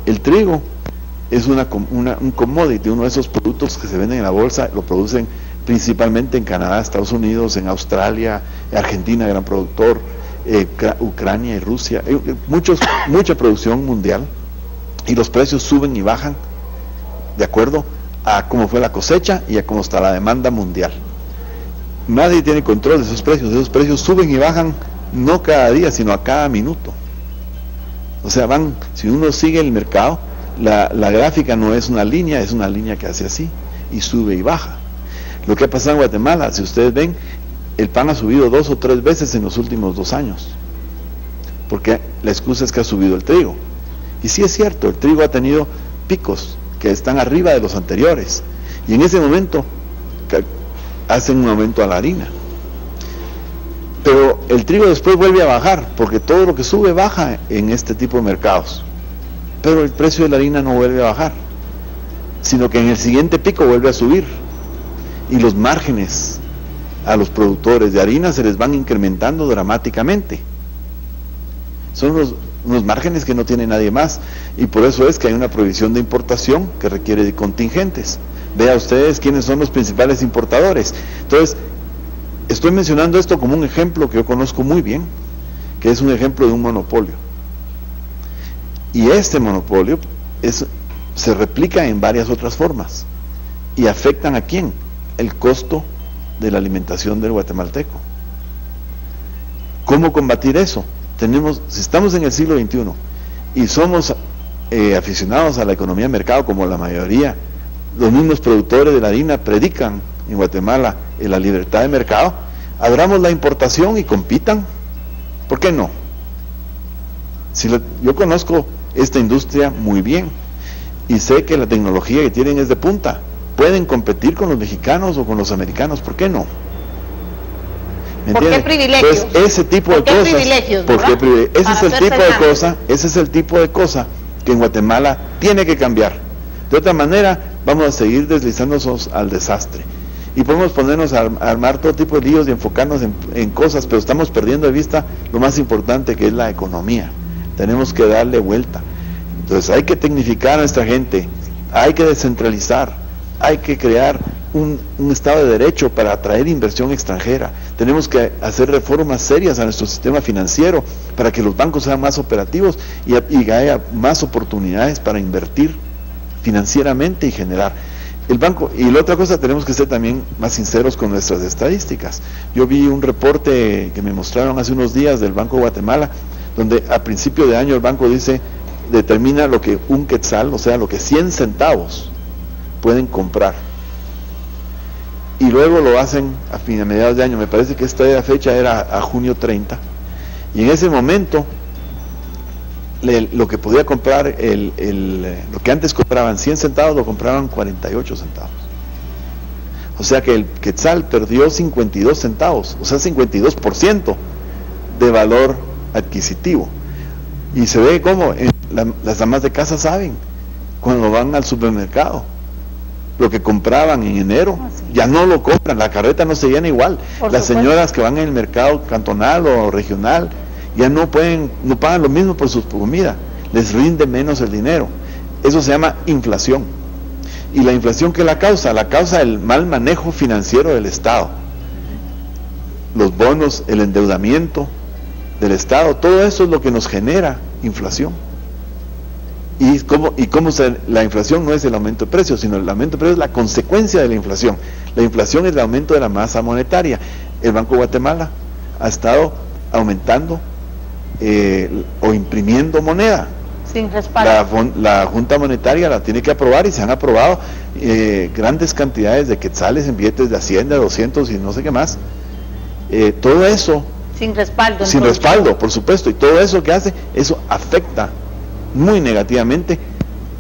El trigo es un commodity, uno de esos productos que se venden en la bolsa, lo producen principalmente en Canadá, Estados Unidos, en Australia, Argentina, gran productor, Ucrania y Rusia, mucha producción mundial, y los precios suben y bajan de acuerdo a cómo fue la cosecha y a cómo está la demanda mundial. Nadie tiene control de esos precios suben y bajan no cada día, sino a cada minuto. O sea, si uno sigue el mercado, la gráfica no es una línea, es una línea que hace así, y sube y baja. Lo que ha pasado en Guatemala, si ustedes ven, el pan ha subido 2 o 3 veces en los últimos 2 años, porque la excusa es que ha subido el trigo. Y sí es cierto, el trigo ha tenido picos que están arriba de los anteriores, y en ese momento hacen un aumento a la harina. Pero el trigo después vuelve a bajar, porque todo lo que sube baja en este tipo de mercados. Pero el precio de la harina no vuelve a bajar, sino que en el siguiente pico vuelve a subir. Y los márgenes a los productores de harina se les van incrementando dramáticamente. Son unos márgenes que no tiene nadie más, y por eso es que hay una prohibición de importación que requiere de contingentes. Vea ustedes quiénes son los principales importadores. Entonces, estoy mencionando esto como un ejemplo que yo conozco muy bien, que es un ejemplo de un monopolio. Y este monopolio se replica en varias otras formas. ¿Y afectan a quién? El costo de la alimentación del guatemalteco. ¿Cómo combatir eso? Si estamos en el siglo XXI y somos aficionados a la economía de mercado como la mayoría, los mismos productores de la harina predican en Guatemala en la libertad de mercado, abramos la importación y compitan. ¿Por qué no? Yo conozco esta industria muy bien y sé que la tecnología que tienen es de punta. Pueden competir con los mexicanos o con los americanos, ¿por qué no? ¿Por qué privilegios? Pues ese tipo de cosas. Ese es el tipo de cosa que en Guatemala tiene que cambiar. De otra manera, vamos a seguir deslizándonos al desastre. Y podemos ponernos a armar todo tipo de líos y enfocarnos en cosas, pero estamos perdiendo de vista lo más importante, que es la economía. Tenemos que darle vuelta. Entonces hay que tecnificar a nuestra gente, hay que descentralizar, hay que crear un Estado de Derecho para atraer inversión extranjera. Tenemos que hacer reformas serias a nuestro sistema financiero para que los bancos sean más operativos y haya más oportunidades para invertir financieramente y generar. El banco, y la otra cosa, tenemos que ser también más sinceros con nuestras estadísticas. Yo vi un reporte que me mostraron hace unos días del Banco de Guatemala, donde a principio de año el banco determina lo que un quetzal, o sea, lo que 100 centavos pueden comprar. Y luego lo hacen a mediados de año, me parece que esta fecha era a junio 30, y en ese momento lo que podía comprar, lo que antes compraban 100 centavos, lo compraban 48 centavos. O sea que el quetzal perdió 52 centavos, o sea 52% de valor adquisitivo. Y se ve como las damas de casa saben, cuando van al supermercado, lo que compraban en enero, ya no lo compran, la carreta no se llena igual. Las señoras que van en el mercado cantonal o regional, ya no pagan lo mismo por su comida, les rinde menos el dinero. Eso se llama inflación. Y la inflación, ¿qué la causa? La causa el mal manejo financiero del Estado. los bonos, el endeudamiento del Estado, todo eso es lo que nos genera inflación. La inflación no es el aumento de precios, sino el aumento de precios es la consecuencia de la inflación. La inflación es el aumento de la masa monetaria. El Banco de Guatemala ha estado aumentando o imprimiendo moneda. Sin respaldo. La Junta Monetaria la tiene que aprobar y se han aprobado grandes cantidades de quetzales en billetes de Hacienda, 200 y no sé qué más. Todo eso... Sin respaldo. Sin respaldo, por supuesto, y todo eso que hace, eso afecta muy negativamente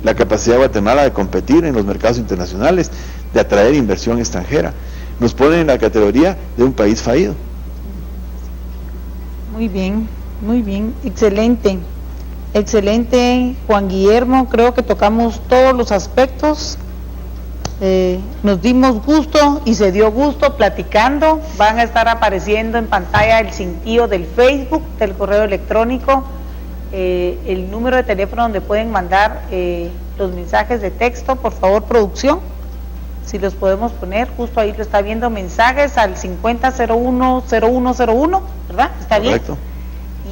la capacidad de Guatemala de competir en los mercados internacionales, de atraer inversión extranjera. Nos ponen en la categoría de un país fallido. Muy bien, excelente, Juan Guillermo, creo que tocamos todos los aspectos, nos dimos gusto y se dio gusto platicando. Van a estar apareciendo en pantalla el cintillo del Facebook, del correo electrónico, el número de teléfono donde pueden mandar los mensajes de texto. Por favor, producción, si los podemos poner, justo ahí lo está viendo, mensajes al 50010101, ¿verdad? ¿Está bien? Correcto.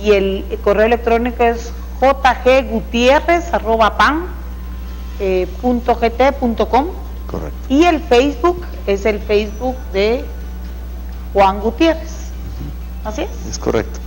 Y el correo electrónico es jggutierrez@pan.gt.com. Correcto. Y el Facebook es el Facebook de Juan Gutiérrez. ¿Así es? Es correcto.